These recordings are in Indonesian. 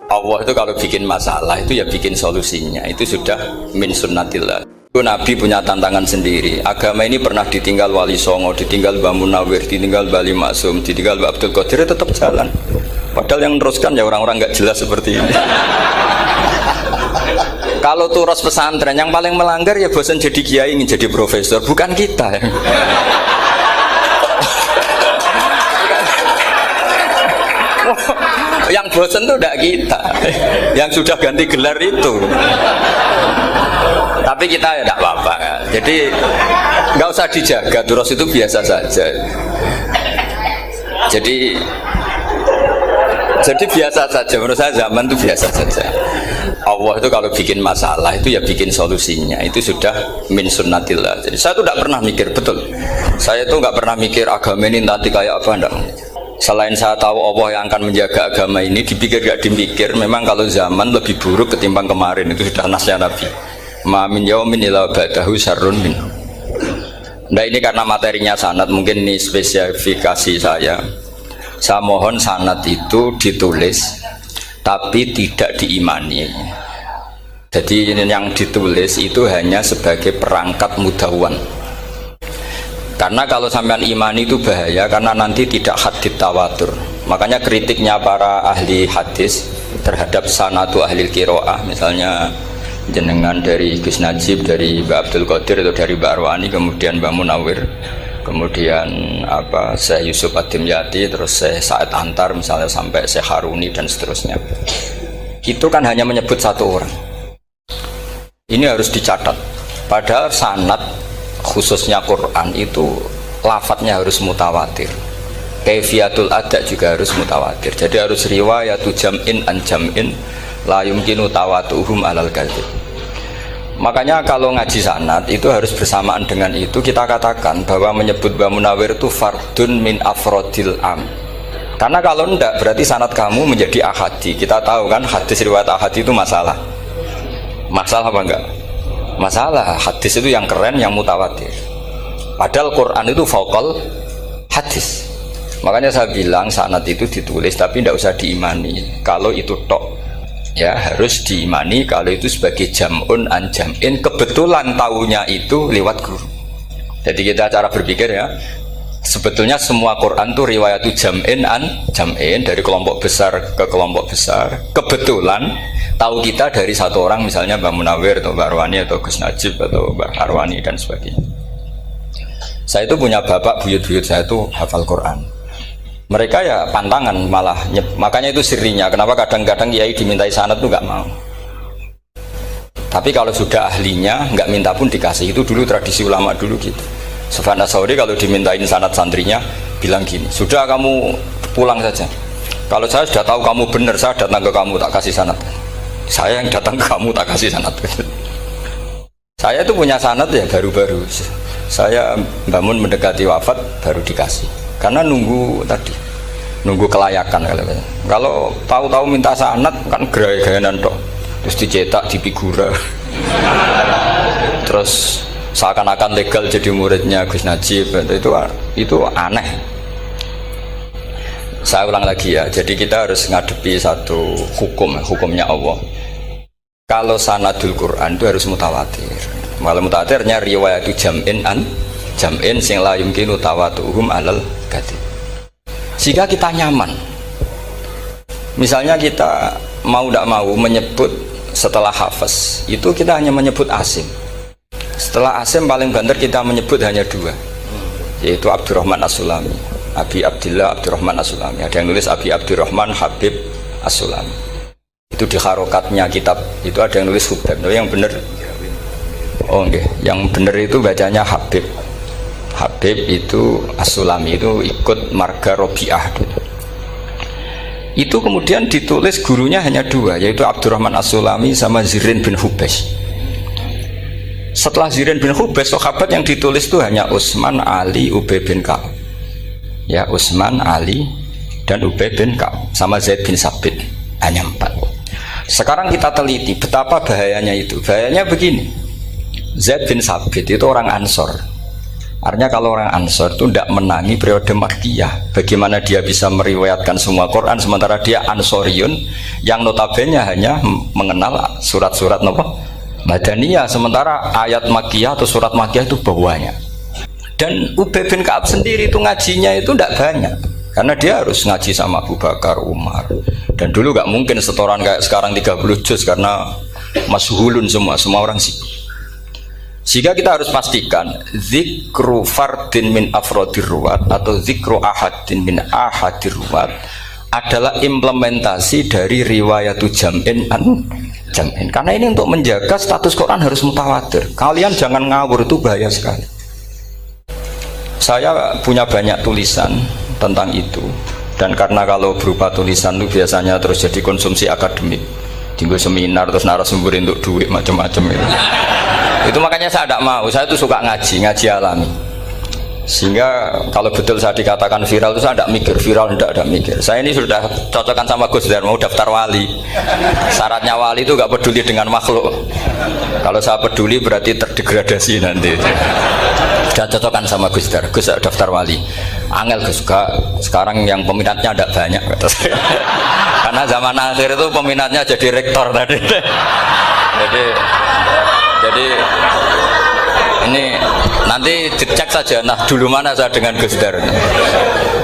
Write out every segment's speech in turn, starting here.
Allah itu kalau bikin masalah itu ya bikin solusinya. Itu sudah min sunnatillah. Itu Nabi punya tantangan sendiri. Agama ini pernah ditinggal Wali Songo, ditinggal Mbah Munawir, ditinggal Bali Maksum, ditinggal Mbah Abdul Qadir, tetap jalan. Padahal yang meneruskan ya orang-orang nggak jelas seperti ini. Kalau turos pesantren yang paling melanggar ya bosan jadi kiai ingin jadi profesor, bukan kita ya. Yang bosan itu tidak kita, yang sudah ganti gelar itu. Tapi kita ya tidak apa-apa ya. Jadi nggak usah dijaga, turos itu biasa saja. Jadi biasa saja, menurut saya zaman itu biasa saja. Allah itu kalau bikin masalah itu ya bikin solusinya. Itu sudah min sunnatillah. Jadi saya itu tidak pernah mikir, betul. Saya itu nggak pernah mikir agama ini nanti kayak apa, enggak. Selain saya tahu Allah yang akan menjaga agama ini, dipikir gak dipikir, memang kalau zaman lebih buruk ketimbang kemarin. Itu sudah nasnya Nabi. Ma min yaumin illa ba'dahu syarrun min. Nah ini karena materinya sanad, mungkin ini spesifikasi saya. Saya mohon sanad itu ditulis tapi tidak diimani. Jadi yang ditulis itu hanya sebagai perangkat mudawwan. Karena kalau sampean imani itu bahaya, karena nanti tidak hadits tawatur. Makanya kritiknya para ahli hadis terhadap sanadu ahli qiraah, misalnya jenengan dari Gus Najib, dari Mbak Abdul Qadir atau dari Mbak Arwani, kemudian Mbak Munawir, kemudian Syekh Yusuf Ad-Dimyati, terus Syekh Sa'id Antar, misalnya sampai Syekh Haruni dan seterusnya. Itu kan hanya menyebut satu orang. Ini harus dicatat. Padahal sanad khususnya Quran itu lafadznya harus mutawatir, kaifiyatul ada juga harus mutawatir. Jadi harus riwayatu jam'in an jam'in la yumkinu tawatuhum alal kadzib. Makanya kalau ngaji sanad itu harus bersamaan dengan itu kita katakan bahwa menyebut Mbah Munawir itu fardun min afrodil am. Karena kalau enggak berarti sanad kamu menjadi ahadi. Kita tahu kan hadis riwayat ahadi itu masalah. Masalah apa enggak? Masalah. Hadis itu yang keren, yang mutawatir. Padahal Quran itu fauqal hadis. Makanya saya bilang sanad itu ditulis tapi tidak usah diimani. Kalau itu tok ya harus diimani kalau itu sebagai jam'un an jam'in. Kebetulan tahunya itu lewat guru. Jadi kita cara berpikir ya, sebetulnya semua Quran itu riwayatu jam'in an jam'in, dari kelompok besar ke kelompok besar. Kebetulan tahu kita dari satu orang, misalnya Mbak Munawir atau Mbak Arwani atau Gus Najib atau Mbak Arwani dan sebagainya. Saya itu punya bapak, buyut-buyut saya itu hafal Quran. Mereka ya pantangan malah, makanya itu sirinya. Kenapa kadang-kadang kiai dimintai sanad itu nggak mau. Tapi kalau sudah ahlinya nggak minta pun dikasih. Itu dulu tradisi ulama dulu gitu. Sufyan Ats-Tsauri kalau dimintain sanad santrinya bilang gini, sudah kamu pulang saja. Kalau saya sudah tahu kamu benar, saya datang ke kamu tak kasih sanad. Saya yang datang ke kamu tak kasih sanad. Saya itu punya sanad ya baru-baru. Saya bangun mendekati wafat baru dikasih. Karena nunggu tadi, nunggu kelayakan. Kalau tahu-tahu minta sanad kan gaya-gayanan dok. Terus dicetak di figura. Terus seakan-akan legal jadi muridnya Gus Najib. Itu aneh. Saya ulang lagi ya. Jadi kita harus ngadepi satu hukumnya Allah. Kalau sanadul Quran itu harus mutawatir. Malah mutawatirnya riwayatu jam'in an jam'in sing la yumkinu tawatuhum alal kadzib. Jika kita nyaman, misalnya kita mau tidak mau menyebut setelah hafaz itu kita hanya menyebut asim. Setelah asim paling banter kita menyebut hanya dua, yaitu Abdurrahman As-Sulami, Abi Abdillah Abdurrahman As-Sulami. Ada yang nulis Abi Abdurrahman Habib As-Sulami. Itu di harokatnya kitab itu ada yang nulis Hubab. Yang benar, oh enggak, yang benar itu bacanya Habib. Habib itu As-Sulami, itu ikut marga Robiah. Itu kemudian ditulis gurunya hanya dua, yaitu Abdurrahman As-Sulami sama Zirin bin Hubes. Setelah Zirin bin Hubes, sahabat yang ditulis itu hanya Utsman, Ali, Ubay bin Ka'ab. Ya, Utsman, Ali dan Ubay bin Ka'ab sama Zaid bin Sabit, hanya 4. Sekarang kita teliti betapa bahayanya itu. Bahayanya begini, Zaid bin Sabit itu orang Ansor. Artinya kalau orang Ansor itu tidak menangi periode Makkiyah. Bagaimana dia bisa meriwayatkan semua Quran sementara dia Ansoriun yang notabene hanya mengenal surat-surat Madaniyah, sementara ayat Makkiyah atau surat Makkiyah itu bawahnya. Dan Ubay bin Ka'ab sendiri itu ngajinya itu tidak banyak karena dia harus ngaji sama Abu Bakar, Umar, dan dulu nggak mungkin setoran kayak sekarang 30 juz karena masyhulun semua orang sibuk. Sehingga kita harus pastikan zikru fardin min afrodir ruwat atau zikru ahadin min ahadir ruwat adalah implementasi dari riwayatu jam'in an jam'in. Karena ini untuk menjaga status Quran harus mutawatir. Kalian jangan ngawur, itu bahaya sekali. Saya punya banyak tulisan tentang itu, dan karena kalau berupa tulisan itu biasanya terus jadi konsumsi akademik, tinggal seminar terus narasumber untuk duit macam-macam itu makanya saya tidak mau. Saya itu suka ngaji alami, sehingga kalau betul saya dikatakan viral itu saya tidak mikir viral, tidak mikir. Saya ini sudah cocokkan sama Gus Dar, mau daftar wali. Syaratnya wali itu nggak peduli dengan makhluk. Kalau saya peduli berarti terdegradasi nanti. Sudah cocokkan sama Gus Dar, Gus daftar wali. Angel Gus, sekarang yang peminatnya tidak banyak. Karena zaman akhir itu peminatnya jadi rektor tadi. Jadi ini nanti dicek saja. Nah dulu mana saya dengan Gus Dar?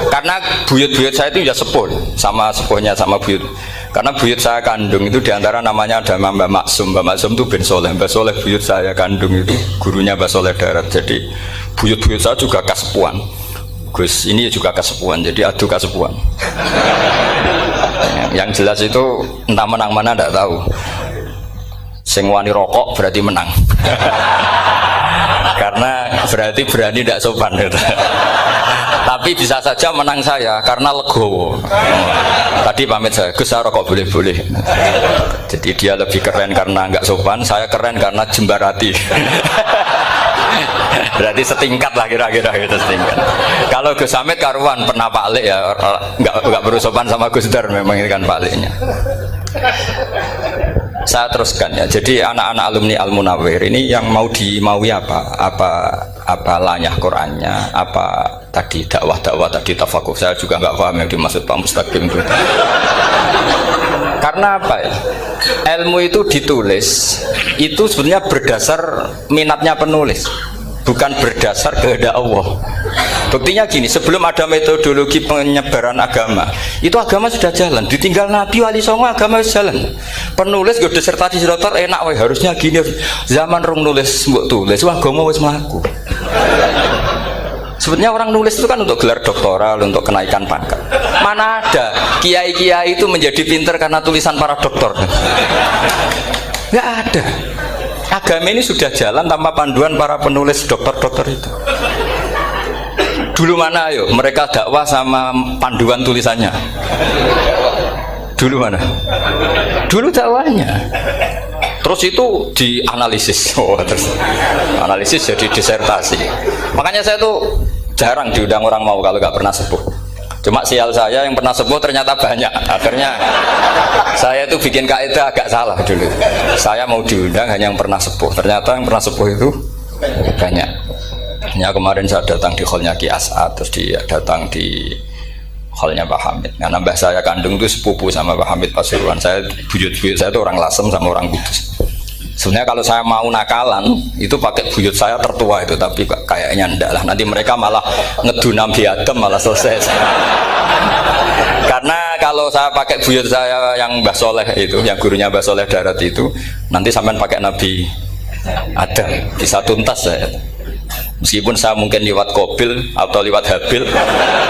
Karena buyut-buyut saya itu ya sepuh sama sepuhnya sama buyut. Karena buyut saya kandung itu diantara namanya ada Mbak Maksum. Mbak Maksum itu bin Soleh. Mbak Soleh buyut saya kandung itu gurunya Mbak Soleh Darat. Jadi buyut-buyut saya juga kasepuan. Gus ini juga kasepuan. Jadi adu kasepuan. Yang jelas itu entah menang mana tidak tahu. Sing wani rokok berarti menang. Karena berarti berani tidak sopan gitu. Tapi bisa saja menang saya karena legowo. Tadi pamit saya, Gus saya rokok boleh-boleh. Jadi dia lebih keren karena nggak sopan, saya keren karena jembarati. Berarti setingkat lah kira-kira gitu, setingkat. Kalau Gus Hamid karuan pernah Pak Alik ya, nggak perlu sopan sama Gus Dar, memang ini kan Pak Aliknya. Saya teruskan ya. Jadi anak-anak alumni Al Munawwir ini yang mau dimaui apa lanyah Qurannya, apa tadi dakwah tadi tafakuh, saya juga nggak paham yang dimaksud Pak Mustaqim itu. Karena apa ya? Ilmu itu ditulis itu sebenarnya berdasar minatnya penulis, bukan berdasar kehendak Allah. Buktinya gini, sebelum ada metodologi penyebaran agama, itu agama sudah jalan. Ditinggal Nabi Wali Songo agama sudah jalan. Penulis gue disertasi dokter enak, weh harusnya gini. Zaman rong nulis mbok tulis, wah agama wis mlaku. Sebetulnya orang nulis itu kan untuk gelar doktoral, untuk kenaikan pangkat. Mana ada kiai-kiai itu menjadi pinter karena tulisan para doktor? Nggak ada. Agama ini sudah jalan tanpa panduan para penulis dokter-dokter itu. Dulu mana ayo mereka dakwah sama panduan tulisannya? Dulu mana? Dulu dakwahnya. Terus itu dianalisis. Terus analisis jadi disertasi. Makanya saya tuh jarang diundang orang mau kalau nggak pernah sepuh. Cuma sial saya yang pernah sepuh ternyata banyak. Akhirnya saya tuh bikin kaidah agak salah dulu. Saya mau diundang hanya yang pernah sepuh. Ternyata yang pernah sepuh itu banyak. Ya kemarin saya datang di hallnya Ki As'ad, terus dia datang di hallnya Pak Hamid. Karena mbah saya kandung itu sepupu sama Pak Hamid Pasuruan. Saya buyut-buyut saya itu orang Lasem sama orang Kudus. Sebenarnya kalau saya mau nakalan itu pakai buyut saya tertua itu, tapi kayaknya enggak lah. Nanti mereka malah ngedu Nabi Adam malah selesai. Karena kalau saya pakai buyut saya yang Mbah Soleh itu, yang gurunya Mbah Soleh Darat itu, nanti sampean pakai Nabi Adam bisa tuntas saya. Meskipun saya mungkin lewat Kobil atau lewat Habil,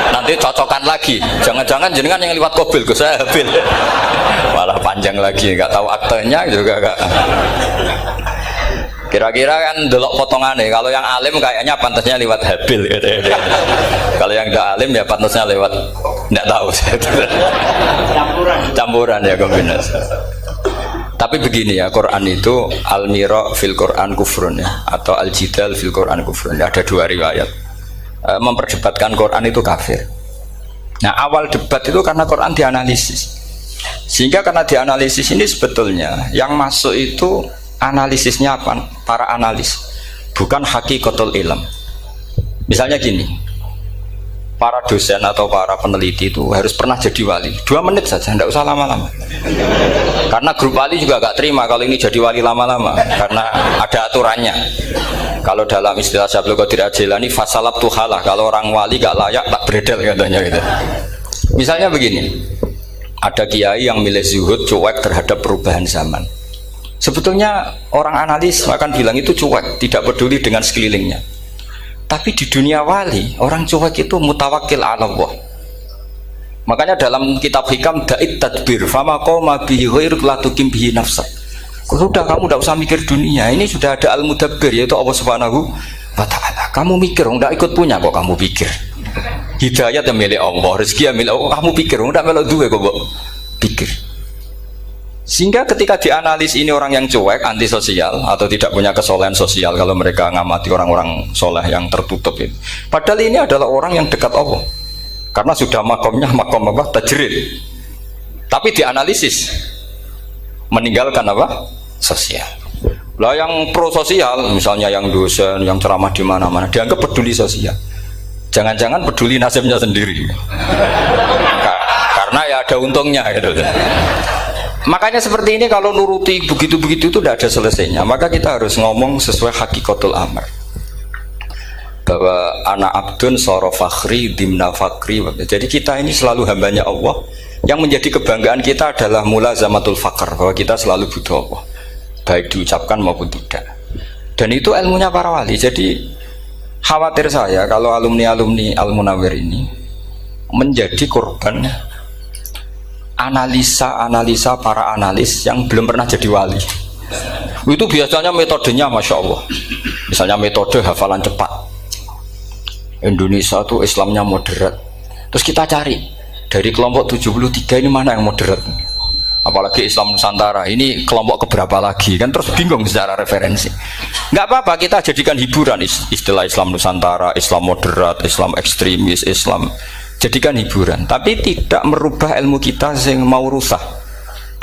nanti cocokkan lagi. Jangan-jangan jenengan yang lewat Kobil, saya Habil. Malah panjang lagi, nggak tahu aktenya juga nggak. Kira-kira kan delok potongannya. Kalau yang alim kayaknya pantasnya lewat Habil. Gitu. Kalau yang tidak alim ya pantasnya lewat nggak tahu. Campuran ya kombinasi. Tapi begini ya, Quran itu al-mira fil Quran kufrun ya, atau al-jidal fil Quran kufrun ya, ada dua riwayat. Memperdebatkan Quran itu kafir. Nah awal debat itu karena Quran dianalisis, sehingga karena dianalisis ini sebetulnya yang masuk itu analisisnya apa? Para analis, bukan hakikatul ilm. Misalnya gini, para dosen atau para peneliti itu harus pernah jadi wali 2 menit saja, tidak usah lama-lama, karena grup wali juga gak terima kalau ini jadi wali lama-lama, karena ada aturannya. Kalau dalam istilah Syaikhul Qadir Al-Jilani fasalab tuhalah, kalau orang wali gak layak tak beredel katanya gitu. Misalnya begini, ada kiai yang milih zuhud, cuek terhadap perubahan zaman. Sebetulnya orang analis akan bilang itu cuek, tidak peduli dengan sekelilingnya. Tapi di dunia wali, orang cuek itu mutawakkil ala Allah. Makanya dalam kitab hikam da'it tadbir fama qoma bihi ghairuk la tuqim bihi nafsak. Sudah, kamu tidak usah mikir dunia, ini sudah ada al-mudabbir, yaitu Allah Subhanahu wa ta'ala. Kamu mikir, tidak ikut punya kok kamu pikir. Hidayat yang milik Allah, rezeki yang milik Allah, kamu pikir, tidak melok duwe kok pikir. Sehingga ketika dianalisis ini orang yang cuek, antisosial atau tidak punya kesolehan sosial, kalau mereka ngamati orang-orang soleh yang tertutup itu, padahal ini adalah orang yang dekat Allah karena sudah makomnya makom apa? Tajrid. Tapi dianalisis meninggalkan apa? Sosial. Lah yang pro sosial, misalnya yang dosen, yang ceramah di mana-mana, dianggap peduli sosial. Jangan-jangan peduli nasibnya sendiri. Karena ya ada untungnya gitu. Makanya seperti ini kalau nuruti begitu-begitu itu tidak ada selesainya. Maka kita harus ngomong sesuai hakikatul amr, bahwa anak abdun soro fakhri dimna fakri. Jadi kita ini selalu hambanya Allah. Yang menjadi kebanggaan kita adalah mulazamatul fakr, bahwa kita selalu butuh Allah, baik diucapkan maupun tidak. Dan itu ilmunya para wali. Jadi khawatir saya kalau alumni-alumni Al-Munawwir ini menjadi korban analisa para analis yang belum pernah jadi wali. Itu biasanya metodenya Masya Allah. Misalnya metode hafalan cepat. Indonesia tuh Islamnya moderat. Terus kita cari dari kelompok 73 ini mana yang moderat. Apalagi Islam Nusantara ini kelompok keberapa lagi, kan terus bingung secara referensi. Nggak apa-apa, kita jadikan hiburan istilah Islam Nusantara, Islam moderat, Islam ekstremis, Islam, jadikan hiburan, tapi tidak merubah ilmu kita yang mau rusak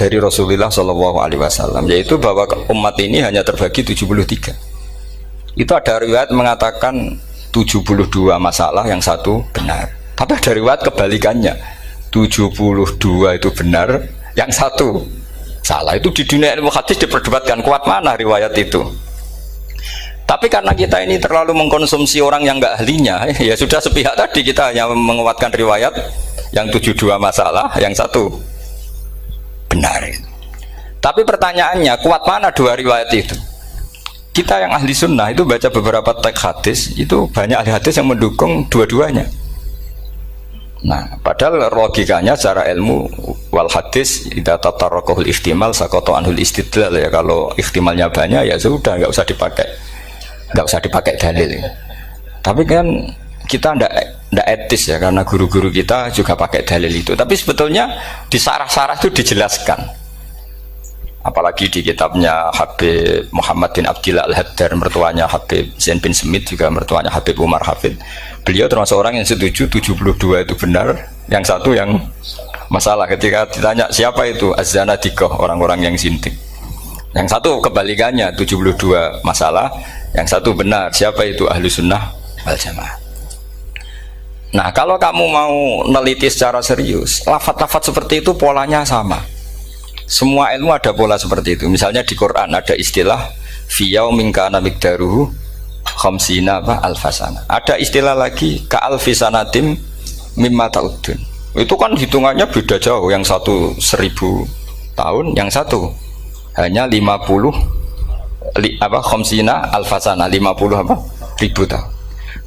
dari Rasulullah SAW, yaitu bahwa umat ini hanya terbagi 73. Itu ada riwayat mengatakan 72 masalah, yang satu benar. Tapi ada riwayat kebalikannya, 72 itu benar, yang satu salah. Itu di dunia ilmu hadis diperdebatkan kuat mana riwayat itu. Tapi karena kita ini terlalu mengkonsumsi orang yang nggak ahlinya, ya sudah sepihak tadi, kita hanya menguatkan riwayat yang 72 masalah, yang satu benar. Tapi pertanyaannya, kuat mana dua riwayat itu? Kita yang ahli sunnah itu baca beberapa teks hadis, itu banyak ahli hadis yang mendukung dua-duanya. Nah, padahal logikanya secara ilmu wal hadis idza tatarraqahul ihtimal saqata anhul istidlal, ya kalau ihtimalnya banyak ya sudah nggak usah dipakai dalil. Tapi kan kita ndak etis ya, karena guru-guru kita juga pakai dalil itu. Tapi sebetulnya di sarah-sarah itu dijelaskan. Apalagi di kitabnya Habib Muhammad bin Abdillah Al-Haddar, mertuanya Habib Zain bin Smith, juga mertuanya Habib Umar Hafid. Beliau termasuk orang yang setuju 72 itu benar, yang satu yang masalah. Ketika ditanya siapa itu Az-Zanadiqah, orang-orang yang sintik. Yang satu kebalikannya, 72 masalah, yang satu benar, siapa itu Ahlu Sunnah wal Jamaah. Nah, kalau kamu mau neliti secara serius, lafaz-lafaz seperti itu polanya sama. Semua ilmu ada pola seperti itu. Misalnya di Quran ada istilah fi yaumin kana miqdaruhu khamsina alfasana. Ada istilah lagi ka alfisanatim mimma ta'udun. Itu kan hitungannya beda jauh. Yang satu 1000 tahun, yang satu hanya 50 khamsina alfasana, 50 ribu tahun.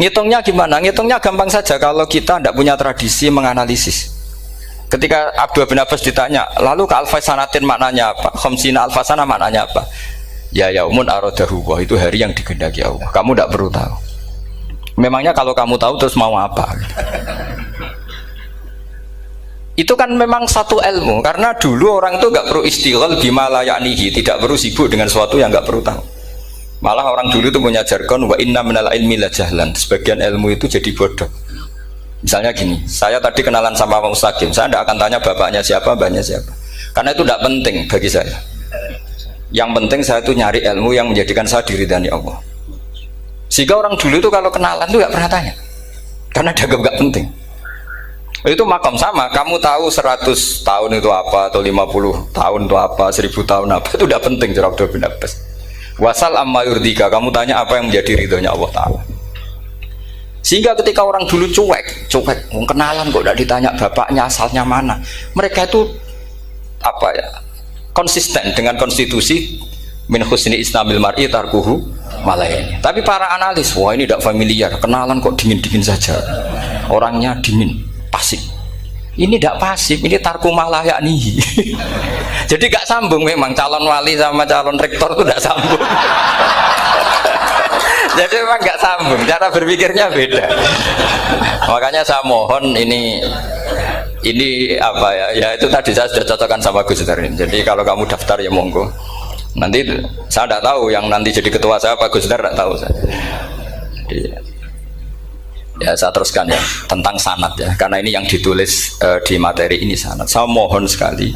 Ngitungnya gimana? Ngitungnya gampang saja kalau kita tidak punya tradisi menganalisis. Ketika Abdul bin Abbas ditanya, lalu ke alfasanatin maknanya apa? Khamsina alfasana maknanya apa? Ya yaumun aradahu, itu hari yang dikehendaki Allah. Kamu tidak perlu tahu. Memangnya kalau kamu tahu terus mau apa? Itu kan memang satu ilmu, karena dulu orang itu nggak perlu istighal bima la ya'nihi, tidak perlu sibuk dengan sesuatu yang nggak perlu tahu. Malah orang dulu itu punya jargon wa inna minal ilmi la jahlan. Sebagian ilmu itu jadi bodoh. Misalnya gini, saya tadi kenalan sama Pak Mustaqim, saya tidak akan tanya bapaknya siapa, mbaknya siapa, karena itu tidak penting bagi saya. Yang penting saya itu nyari ilmu yang menjadikan saya diridani Allah. Sehingga orang dulu itu kalau kenalan tuh nggak pernah tanya, karena dianggap nggak penting. Itu makam sama, kamu tahu 100 tahun itu apa, atau 50 tahun itu apa, 1000 tahun apa, itu udah penting cara Abdullah bin Abbas. Wasal amma yurdika, kamu tanya apa yang menjadi ridhonya Allah Ta'ala. Sehingga ketika orang dulu cuek, kenalan kok tidak ditanya bapaknya asalnya mana, mereka itu apa ya, konsisten dengan konstitusi min husni islamil mar'i tarkuhu malayani. Tapi para analis, wah ini tidak familiar, kenalan kok dingin-dingin saja, orangnya dingin, pasif. Ini tidak pasif, ini tarku malah yakni. Jadi gak sambung, memang calon wali sama calon rektor itu tidak sambung. Jadi memang gak sambung, cara berpikirnya beda. Makanya saya mohon ini apa ya, ya itu tadi saya sudah cocokkan sama Gus Dar ini. Jadi kalau kamu daftar ya monggo. Nanti saya tidak tahu yang nanti jadi ketua saya Pak Gus Dar, tidak tahu saya. Jadi, ya saya teruskan ya tentang sanad ya, karena ini yang ditulis di materi ini sanad. Saya mohon sekali,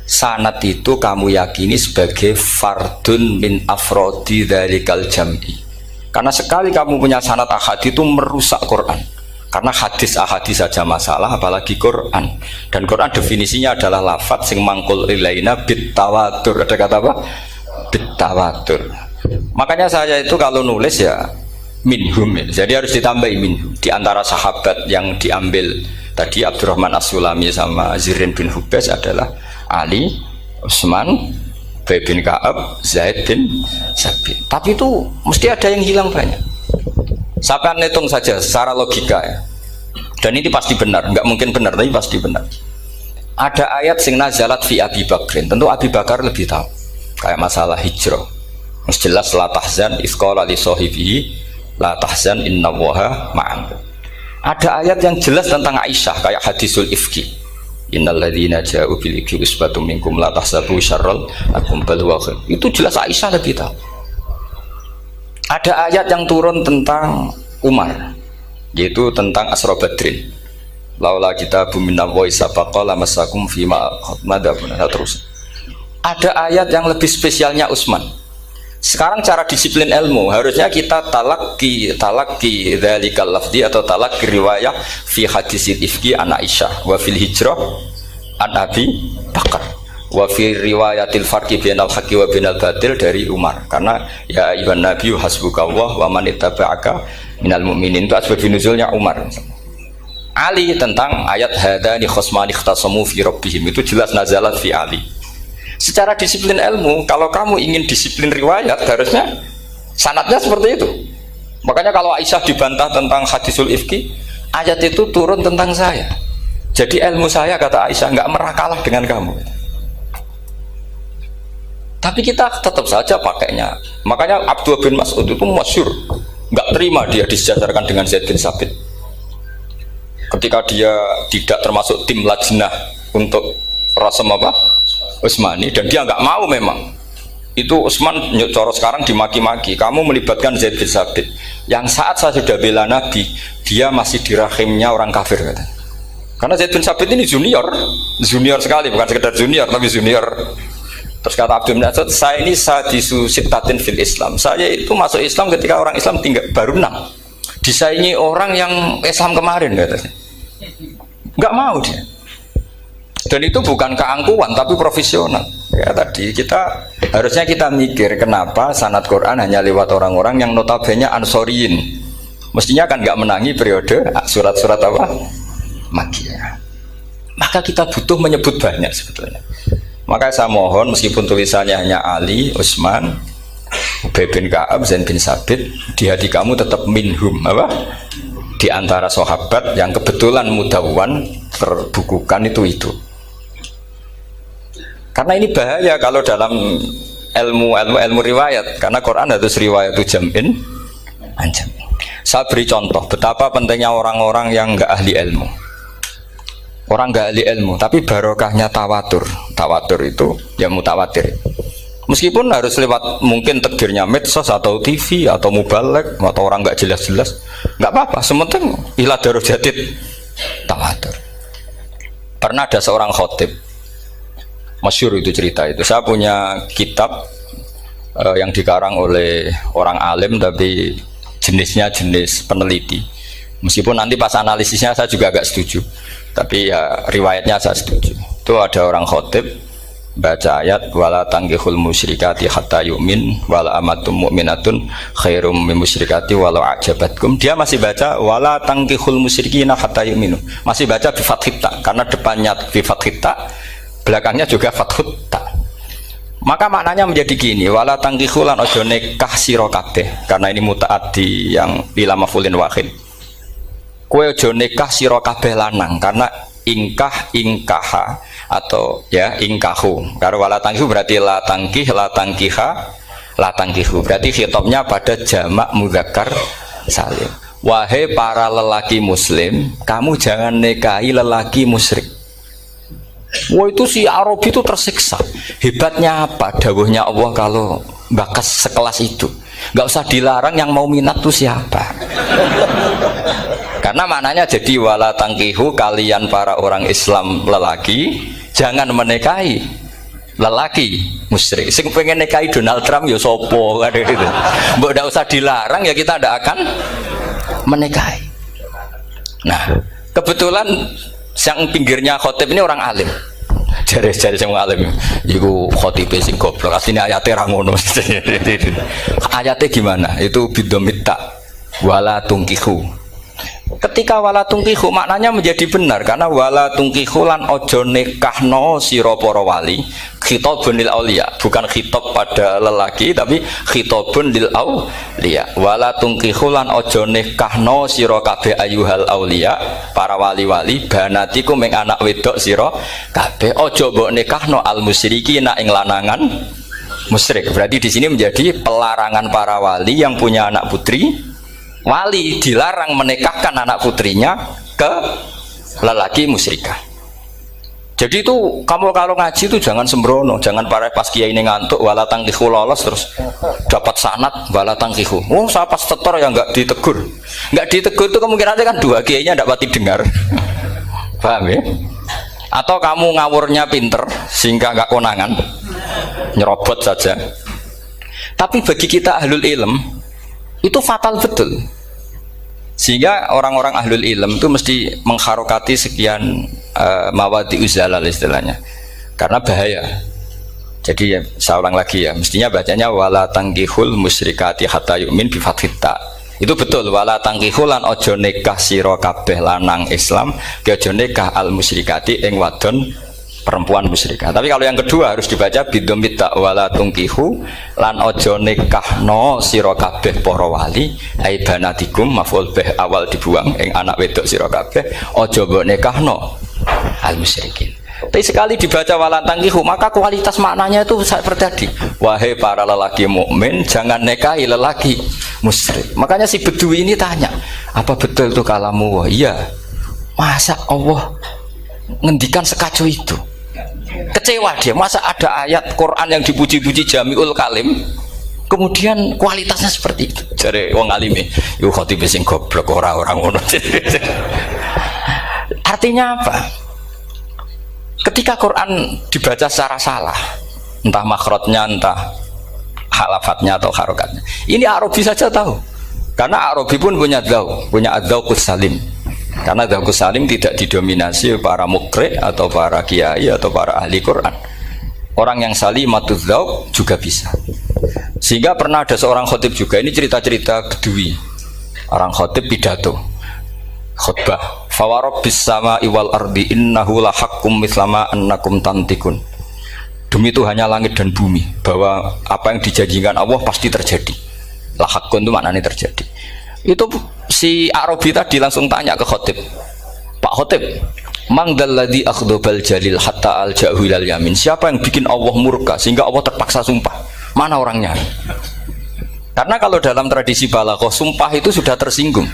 sanad itu kamu yakini sebagai fardun min afrodi dzalikal jam'i. Karena sekali kamu punya sanad ahad itu merusak Quran. Karena hadis ahadis saja masalah, apalagi Quran. Dan Quran definisinya adalah lafadz sing mangkul ilaina bit tawatur. Ada kata apa? Bit tawatur. Makanya saya itu kalau nulis ya minhum ya. Jadi harus ditambahi minhum. Di antara sahabat yang diambil tadi Abdurrahman As-Sulami sama Zirin bin Hubes adalah Ali, Utsman, Ubay bin Ka'ab, Zaid bin Sabit. Tapi itu mesti ada yang hilang banyak. Sampai hitung saja secara logika ya. Dan ini pasti benar, nggak mungkin benar tapi pasti benar. Ada ayat sing nazalat fi Abi Bakrin. Tentu Abi Bakar lebih tahu. Kayak masalah hijrah. Mesti jelas la tahzan isqala li sahibihi la tahzan innallaha ma'ana. Ada ayat yang jelas tentang Aisyah kayak hadisul ifki. Innal ladzina ja'u bil ifki usbatum minkum la tahsabu syarral lakum bal huwa khair. Itu jelas Aisyah lebih tahu. Ada ayat yang turun tentang Umar, yaitu tentang Asra Badrin. Laula kita bumina wa isabaqa lamassakum fima madabun. Terus ada ayat yang lebih spesialnya Utsman. Sekarang cara disiplin ilmu harusnya kita talaki dzalikal lafzi atau talaki riwayah fi hadisil ifki an Aisyah wa fil hijrah an Abi Bakar wa fi riwayatil farqi bainal haqqi wa bainal batil dari Umar. Karena ya ayyuhan nabiyyu hasbukallah wa man ittaba'aka minal mu'minin, itu asbab nuzulnya Umar. Ali tentang ayat hadani khosmani ikhtasamu fi rabbihim, itu jelas nazalat fi Ali. Secara disiplin ilmu, kalau kamu ingin disiplin riwayat, harusnya sanadnya seperti itu. Makanya kalau Aisyah dibantah tentang hadisul ifki, ayat itu turun tentang saya. Jadi ilmu saya, kata Aisyah, nggak merah kalah dengan kamu. Tapi kita tetap saja pakainya. Makanya Abdullah bin Mas'ud itu masyhur, nggak terima dia disejajarkan dengan Zaid bin Sabit. Ketika dia tidak termasuk tim lajnah untuk rasam apa? Utsmani, dan dia nggak mau memang. Itu Utsman coro sekarang dimaki-maki, kamu melibatkan Zaid bin Sabit yang saat saya sudah bela Nabi, dia masih di rahimnya orang kafir, kata. Karena Zaid bin Sabit ini junior sekali, bukan sekedar junior tapi junior. Terus kata Abdul Nasir, saya ini sadisu sittatin fil Islam, saya itu masuk Islam ketika orang Islam tinggal baru 6, disaingi orang yang Islam kemarin, katanya. Nggak mau dia. Dan itu bukan keangkuhan tapi profesional. Ya tadi harusnya kita mikir kenapa sanad Quran hanya lewat orang-orang yang notabene ansoriyin. Mestinya kan nggak menangi periode surat-surat apa? Makkiyah. Maka kita butuh menyebut banyak sebetulnya. Maka saya mohon meskipun tulisannya hanya Ali, Utsman, Ubay bin Ka'ab, Zaid bin Sabit, di hati kamu tetap minhum apa? Di antara sahabat yang kebetulan mudawwan terbukukan itu. Karena ini bahaya kalau dalam ilmu riwayat, karena Quran harus riwayat itu jam'in anjam. Saya beri contoh betapa pentingnya orang-orang yang enggak ahli ilmu. Orang enggak ahli ilmu, tapi barokahnya tawatur. Tawatur itu ya mutawatir. Meskipun harus lewat mungkin takdirnya medsos atau TV atau mubalek atau orang enggak jelas-jelas, enggak apa-apa. Sementing ila darujatid tawatur. Pernah ada seorang khotib, masyhur itu cerita itu. Saya punya kitab yang dikarang oleh orang alim tapi jenisnya jenis peneliti. Meskipun nanti pas analisisnya saya juga agak setuju, tapi ya riwayatnya saya setuju. Itu ada orang khotib baca ayat wala tangkihul musyrikati hatta yu'min wala amatum mu'minatun khairum min musyrikati walau ajabatkum. Dia masih baca wala tangkihul musyrikina hatta yu'minu. Masih baca bi fathit ta karena depannya bi fathit ta, belakangnya juga fathut ta. Maka maknanya menjadi gini, wala tangkihu lan ojo nikah sira kabeh, karena ini mutaaddi yang ila maf'ulin wahid. Kowe ojo nikah sira kabeh lanang, karena ingkaha atau ya ingkahu. Karo wala tangkihu berarti la tangkiha, la tangkihu. Berarti khitabnya pada jamak mudzakkar salim. Wahai para lelaki muslim, kamu jangan nikahi lelaki musyrik. Wah, itu si Arabi itu tersiksa. Hebatnya apa? Dawuhnya Allah kalau bakas sekelas itu nggak usah dilarang, yang mau minat tuh siapa? Karena maknanya jadi wala tangkihu, kalian para orang Islam lelaki jangan menikahi lelaki musyrik. Sing pengen nikahi Donald Trump ya sopo kan gitu. Mbok ndak usah dilarang ya kita ndak akan menikahi. Nah, kebetulan yang pinggirnya khotib ini orang alim. Jare-jare sing alim iku khotibe sing goblok. Asline ayate ra ngono. Ayate gimana? Itu bidomita wala tungkihu. Ketika wala tungkihu maknanya menjadi benar, karena wala tungkihu lan ojo nikahno sira para wali, khitabun lil auliya, bukan khitab pada lelaki tapi khitabun lil auliya. Wala tungkihu lan ojo nikahno sira kabeh ayuhal auliya, para wali-wali, banatiku ming anak wedok sira kabeh, ojo mbok nikahno al musyrikina ing lanangan musyrik. Berarti di sini menjadi pelarangan para wali yang punya anak putri. Wali dilarang menikahkan anak putrinya ke lelaki musyrikah. Jadi itu kamu kalau ngaji itu jangan sembrono, jangan pas kiai ini ngantuk wala tangkihu lolos terus dapat sanad wala tangkihu. Oh, saya pas setor yang nggak ditegur itu kemungkinannya kan dua kiainya tidak pati dengar. Paham ya? Atau kamu ngawurnya pinter sehingga nggak konangan, nyerobot saja. Tapi bagi kita ahlul ilm itu fatal betul, sehingga orang-orang ahlul ilm itu mesti mengharokati sekian mawadi uzalal istilahnya, karena bahaya. Jadi ya, saya ulang lagi ya, mestinya bacanya wala tangkihul musyrikati hatta yu'min bi fathita. Itu betul, wala tangkihul lan ojo nikah sira kabeh lanang Islam ke ojo nikah al musyrikati ing wadon perempuan musyrikah. Tapi kalau yang kedua harus dibaca bidomit wala tungkihu lan ojo nikahno sira kabeh para wali ai banatikum maf'ul bih awal dibuang ing anak wedok sira kabeh ojo mbok nikahno al musyrikin. Tapi sekali dibaca wala tangkihu maka kualitas maknanya itu seperti tadi, wahai para lelaki mukmin jangan nikahi lelaki musyrik. Makanya si Bedui ini tanya, apa betul itu kalamu? Iya. Masa Allah ngendikan sekacau itu? Kecewa dia, masa ada ayat Quran yang dipuji-puji jami'ul kalim kemudian kualitasnya seperti itu. Jare wong alime yo khotib sing goblok orang ngono. Artinya apa? Ketika Quran dibaca secara salah, entah makhrajnya, entah halafatnya atau harokatnya, ini Arabi saja tahu, karena Arabi pun punya adzauqus salim. Karena dzauqus salim tidak didominasi para mukri atau para kiai atau para ahli Quran. Orang yang salimatuz dzauq juga bisa. Sehingga pernah ada seorang khotib juga, ini cerita-cerita Bedui. Orang khotib pidato khutbah, fawarabbis samaa'i wal ardi innahu lahaqqum mislama annakum tantikun. Demi Tuhannya langit dan bumi, bahwa apa yang dijanjikan Allah pasti terjadi. Lahaqqun itu maknanya terjadi. Itu si Arabi tadi langsung tanya ke khotib, Pak khotib, mangdalladzi akhdobal jalil hatta al-ja'hu ilal yamin, siapa yang bikin Allah murka sehingga Allah terpaksa sumpah? Mana orangnya? Karena kalau dalam tradisi balaghah sumpah itu sudah tersinggung.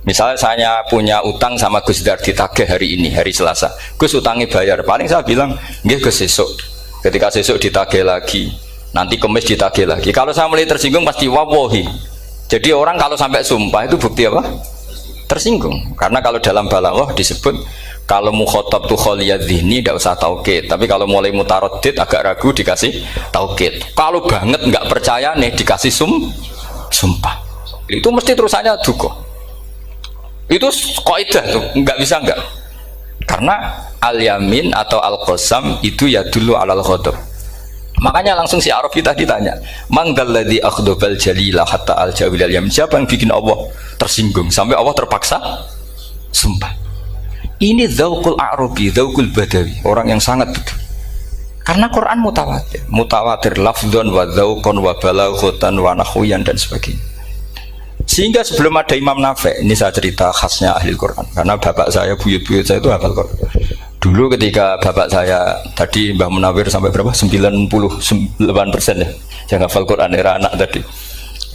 Misalnya saya punya utang sama Gus Dar ditagih hari ini, hari Selasa, Gus utangnya bayar, paling saya bilang nggih Gus sesuk. Ketika sesuk ditagih lagi, nanti Kamis ditagih lagi. Kalau saya mulai tersinggung pasti wawahi. Jadi orang kalau sampai sumpah itu bukti apa? Tersinggung. Karena kalau dalam balaghah disebut kalau mukhatab tuh khaliyadz dzihni tidak usah taukid, tapi kalau mulai mutaraddid agak ragu dikasih taukid. Kalau banget nggak percaya nih dikasih sumpah. Itu mesti terusannya duga. Itu kaidah tuh, nggak bisa nggak. Karena al-yamin atau al-qasam itu ya dulu alal ghadab. Makanya langsung si Arabi tadi tanya, "Man dzalladzi akhdabal jalila hatta al-jawil al-yamin?" Siapa yang bikin Allah tersinggung sampai Allah terpaksa sumpah? Ini dzauqul Arabi, dzauqul Badawi, orang yang sangat betul. Karena Quran mutawatir, mutawatir lafdzon wa dzauqon wa balaghatan wa nahwiyan dan sebagainya. Sehingga sebelum ada Imam Nafi', ini saya cerita khasnya ahli Quran, karena bapak saya, buyut-buyut saya itu hafal Quran. Dulu ketika bapak saya tadi Mbah Munawir sampai berapa? 98% ya. Yang hafal Quran era anak tadi.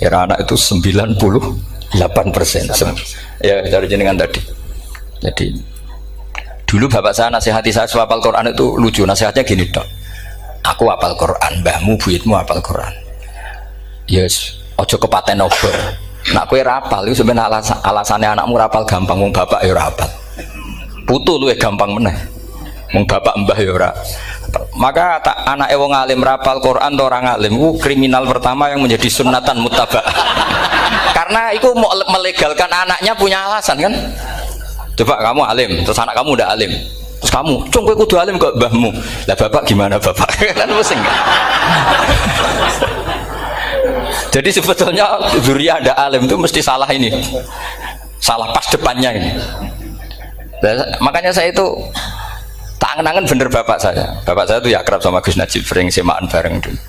Era anak itu 98%. Ya, dari jenengan tadi. Jadi dulu bapak saya nasihati saya hafal Quran itu lucu. Nasihatnya gini, Dok. Aku hafal Quran, mbahmu buyutmu hafal Quran. Yes, ojo kepaten obor. Nak kowe rapal itu sebenarnya alasannya anakmu rapal gampang, wong bapak ya rapal. Putu luwih gampang meneh. Wong bapak mbah ya ora. Maka tak anake wong alim rapal Quran atau orang alim ku kriminal pertama yang menjadi sunnatan muttaba. Karena itu melegalkan anaknya punya alasan kan. Coba kamu alim, terus anak kamu udah alim. Terus kamu, "Cung kowe kudu alim kok mbahmu." Lah bapak gimana bapak? Kan pusing. Jadi sebetulnya dzurriyyah ada alim itu mesti salah ini. Salah pas depannya ini. Makanya saya itu tak angen-angen bener bapak saya. Bapak saya itu ya akrab sama Gus Najib, sering semaan bareng dulu.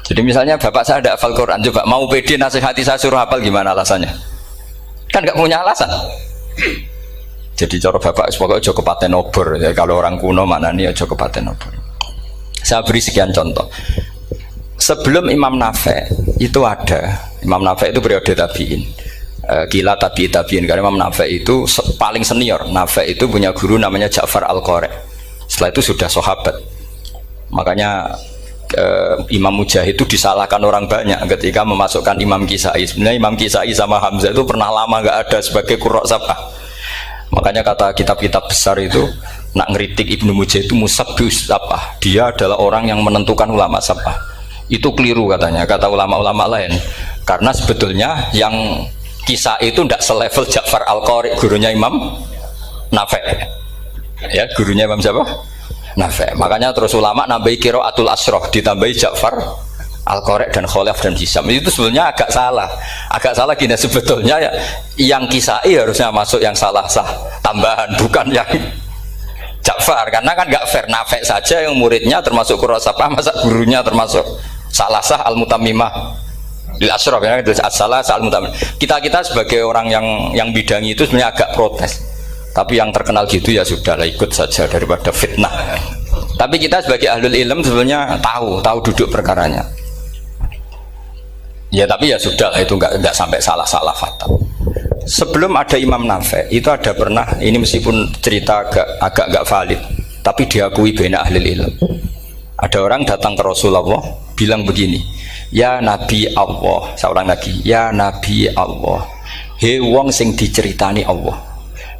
Jadi misalnya bapak saya ada hafal Quran, coba mau pede nasihati saya suruh hafal gimana alasannya? Kan nggak punya alasan. Jadi cara bapak pokoknya ojo kepaten obor. Ya, kalau orang kuno mana nih ojo kepaten obor. Saya beri sekian contoh. Sebelum Imam Nafi' itu ada. Imam Nafi' itu periode tabi'in. Kila tabi'in karena Imam Nafi' itu paling senior. Nafi' itu punya guru namanya Ja'far Al-Qari. Setelah itu sudah sahabat. Makanya Imam Mujahid itu disalahkan orang banyak ketika memasukkan Imam Kisai. Sebenarnya Imam Kisai sama Hamzah itu pernah lama nggak ada sebagai qurra sab'ah. Makanya kata kitab-kitab besar itu nak ngeritik Ibnu Mujahid itu musabbius sab'ah. Dia adalah orang yang menentukan ulama sab'ah. Itu keliru katanya, kata ulama-ulama lain. Karena sebetulnya yang Kisah itu tidak selevel Ja'far Al-Qari, gurunya Imam Nafi'. Ya, gurunya Imam siapa? Nafi'. Makanya terus ulama nambahi qiraatul asroh, ditambahi Ja'far Al-Qari dan Khalaf dan Hisam. Itu sebenarnya agak salah. Agak salah gini sebetulnya ya, yang Kisah harusnya masuk yang salah sah tambahan, bukan yang Ja'far, karena kan nggak fair. Nafi' saja yang muridnya termasuk qurra sab'ah, masa gurunya termasuk salah sah al-mutammimah lil asyraf ya, as-salah sah al-mutammimah. Kita sebagai orang yang bidangi itu sebenarnya agak protes, tapi yang terkenal gitu ya sudahlah, ikut saja daripada fitnah. Tapi kita sebagai ahlul ilm sebenarnya tahu duduk perkaranya ya, tapi ya sudah itu nggak sampai salah fatal. Sebelum ada Imam Nafi' itu ada pernah, ini meskipun cerita agak nggak valid, tapi diakui baina ahlul ilm. Ada orang datang ke Rasulullah bilang begini, "Ya Nabi Allah," seorang lagi, "Ya Nabi Allah, he wong sing diceritani Allah."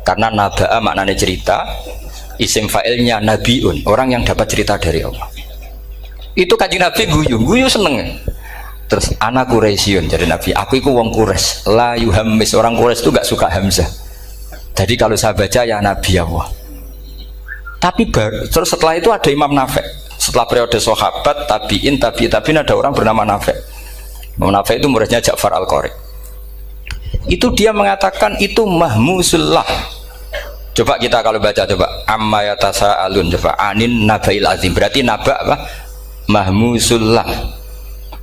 Karena naba'a maknanya cerita, isim fa'ilnya nabiun, orang yang dapat cerita dari Allah. Itu Kanjeng Nabi guyu seneng. Terus anak Quraisyun, jadi Nabi, aku itu wong Quraisy, la yuhammis, orang Quraisy itu gak suka hamzah. Jadi kalau saya baca ya Nabi Allah. Tapi terus setelah itu ada Imam Nafi'. Setelah periode sahabat, tabi'in ada orang bernama Nafi'. Imam Nafi' itu muridnya Ja'far Al-Qari. Itu dia mengatakan itu mahmusullah. Coba kita kalau baca coba amma yatasaalun, coba anin nabail azim, berarti naba apa? Mahmusullah.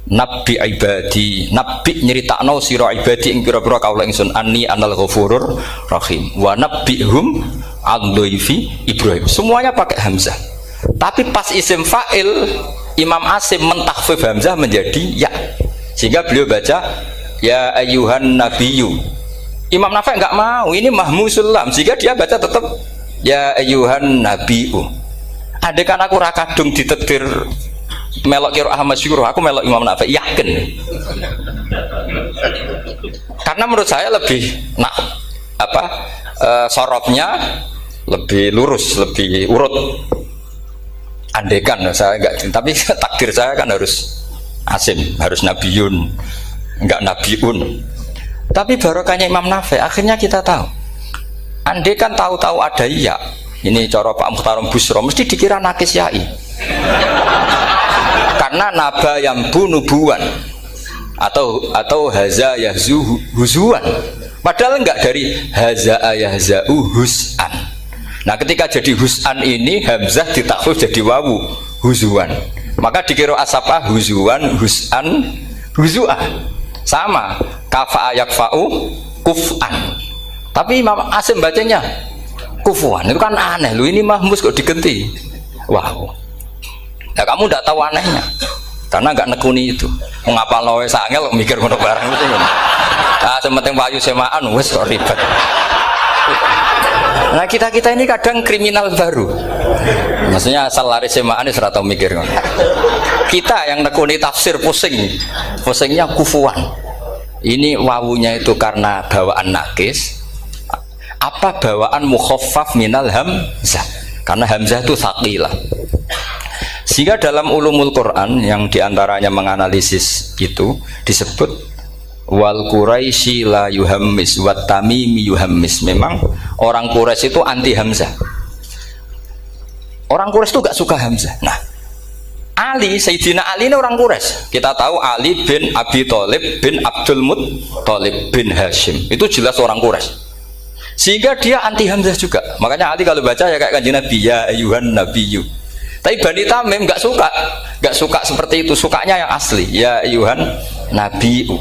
Nabi ibadi, nabi nyeritakno sira ibadi ing pira-pira kaula ingsun anni anal ghafurur rahim wa nabbihum al-dhaifi Ibrahim. Semuanya pakai hamzah. Tapi pas isim fa'il Imam Asim mentakhfif hamzah menjadi ya. Sehingga beliau baca ya ayyuhan nabiyyu. Imam Nafi' enggak mau, ini mahmusul lam. Sehingga dia baca tetap ya ayyuhan nabiyyu. Andai kan aku ra kadung ditetir melok qiraah masyhur, aku melok Imam Nafi', yakin. Karena menurut saya lebih sorofnya lebih lurus, lebih urut. Andekan saya enggak, tapi takdir saya kan harus Asim, harus Nabiyun. enggak nabiun. Tapi barokahnya Imam Nafi, akhirnya kita tahu. Andai kan tahu-tahu ada iya, ini cara Pak Mukhtarom Busro, mesti dikira nakis yai. Karena naba yang bunubuan atau haza yahzu huzuan. Padahal enggak dari haza yahza'u hus'an. Nah ketika jadi hus'an ini hamzah ditakhfif jadi wawu huzuan. Maka dikira asapa huzuan hus'an huzu'an. Sama kafa yakfa'u kuf'an. Tapi Imam Asim bacanya kufuan. Itu kan aneh lu, ini mahmus kok digenti. Wow. Nah kamu tidak tahu anehnya karena nggak nekuni itu. Mengapa lawe sangel mikir ngono barang itu. Ah sementing payu semaan wes kok ribet. Nah kita ini kadang kriminal baru. Maksudnya asal lari semaan ini serata mikir. Kita yang nekuni tafsir pusingnya kufuan. Ini wawunya itu karena bawaan nakis. Apa bawaan mukhaffaf minal hamzah? Karena hamzah itu tsaqilah. Sehingga dalam ulumul Quran yang diantaranya menganalisis itu disebut wal Quraisy la yuhammis wat tamimi yuhammis. Memang orang Quraisy itu anti hamzah. Orang Quraisy itu gak suka hamzah. Nah, Ali, Sayyidina Ali ini orang Quraisy. Kita tahu Ali bin Abi Thalib bin Abdul Muttalib bin Hashim. Itu jelas orang Quraisy. Sehingga dia anti hamzah juga. Makanya Ali kalau baca ya kayak Kanjeng Nabi, ya ayyuhan nabiyyu. Tapi Bani Tamim nggak suka seperti itu, sukanya yang asli, ya ayyuhan nabiyyu.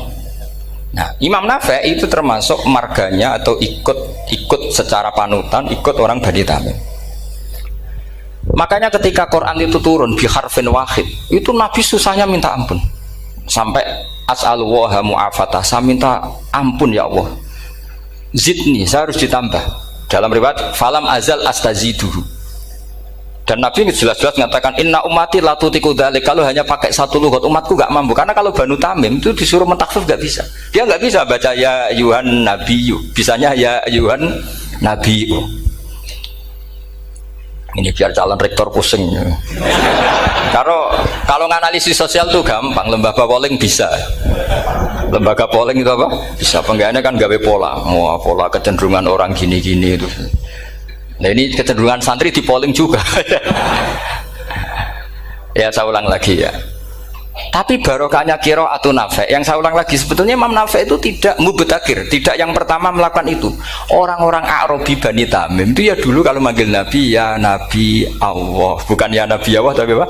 Nah, Imam Nafi itu termasuk marganya atau ikut secara panutan, ikut orang Bani Tamim. Makanya ketika Quran itu turun bi harfin wahid, itu Nabi susahnya minta ampun. Sampai as'alullaha mu'afatah, saya minta ampun ya Allah. Zidni, saya harus ditambah. Dalam riwayat falam azal astaziduhu. Dan Nabi jelas-jelas mengatakan inna ummati la tutiku dzalik. Kalau hanya pakai satu lughat umatku gak mampu. Karena kalau Banu Tamim itu disuruh mentakhfif gak bisa. Dia gak bisa baca ya ayyuhan nabiyyu. Bisanya ya ayyuhan nabiyyu. Ini biar calon rektor pusing. Kalau nganalisis sosial tuh gampang, lembaga polling bisa. Lembaga polling itu apa? Bisa. Penggawaannya kan gawe pola. Pola kecenderungan orang gini-gini itu. Nah ini kecenderungan santri di polling juga. Ya saya ulang lagi ya. Tapi barokahnya qiraatun Nafi. Yang saya ulang lagi, sebetulnya Imam Nafi itu tidak mubtakir, tidak yang pertama melakukan itu. Orang-orang Arabi Bani Tamim itu ya dulu kalau manggil Nabi ya Nabi Allah, bukan ya Nabi Allah tapi apa?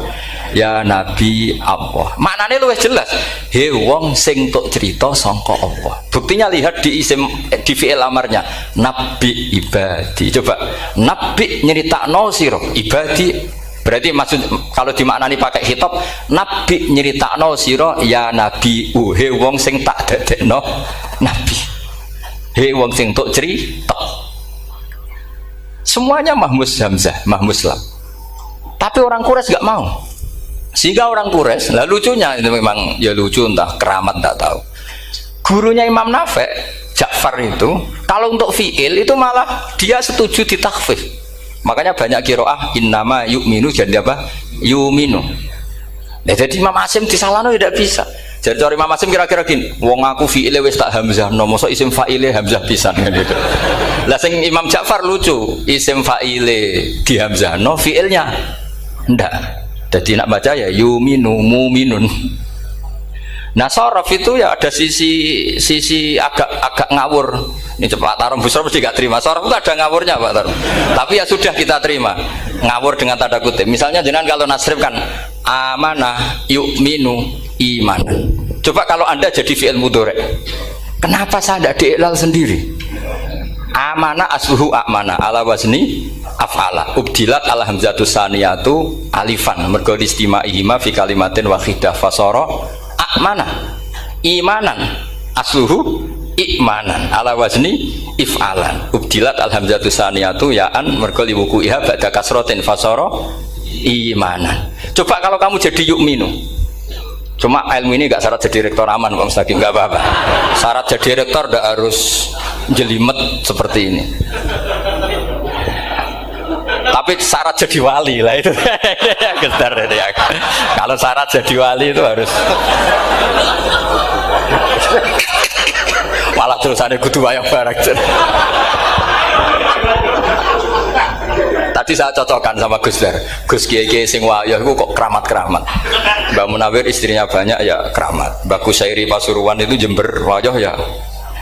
Ya Nabi Allah. Maknanya luwih jelas. He wong sing tok cerita sangka Allah. Buktinya lihat di isim di fi'il amarnya Nabi ibadi. Coba Nabi nyeritakno sira ibadi. Berarti maksud kalau dimaknani pakai khitab Nabi nyeritakno sira ya Nabi he wong sing tak dadekno Nabi. He wong sing tok cerita. Semuanya mahmus hamzah, mahmus lam. Tapi orang Quraisy gak mau. Sehingga orang Quraisy, lah lucunya itu memang ya lucu entah keramat tak tahu. Gurunya Imam Nafi, Ja'far itu, kalau untuk fi'il itu malah dia setuju ditakhfif. Makanya banyak qiraah innama yu'minu jadi apa? Yu'minu. Nah, jadi Imam Asim disalahno tidak bisa. Jadi cara Imam Asim kira-kira gini, wong aku fi'ile wis tak hamzah, no mosok isim fa'ile hamzah pisan gitu. Lah sing Imam Ja'far lucu, isim fa'ile di hamzah, no fi'ilnya ndak. Jadi nak baca ya yu'minu mu'minun. Nah sorof itu ya ada sisi agak ngawur. Ini Pak Tarom Busro mesti gak terima. Sorof itu ada ngawurnya Pak Tarom. Tapi ya sudah kita terima. Ngawur dengan tanda kutip. Misalnya jenengan kalau nasrif kan amanah yu'minu iman. Coba kalau Anda jadi fi'il mudhari. Kenapa saya tidak diiklal sendiri? Amanah asluhu amana ala wazni af'ala. Ubdilat ala hamzatus saniyatu alifan. Mergo istimaihima fi kalimatin wahidah fasara mana imanan asluhu imanan ala wazni if'alan ubdilat alhamzatu saniyatu ya'an mergo liwuku iha ba'da kasrotin fasara imanan. Coba kalau kamu jadi yu'minu, cuma ilmu ini gak syarat jadi rektor aman Pak Mustaqim, gak apa-apa. Syarat jadi rektor gak harus jelimet seperti ini, tapi syarat jadi wali lah itu. Getar ya. Kalau syarat jadi wali itu harus Malah terusane kudu wayang bareng. Tadi saya cocokkan sama Gus Dar. Gus Kiai sing wayah itu kok keramat-keramat. Mbak Munawir istrinya banyak ya keramat. Mbak Kusairi Pasuruan itu Jember wayah ya.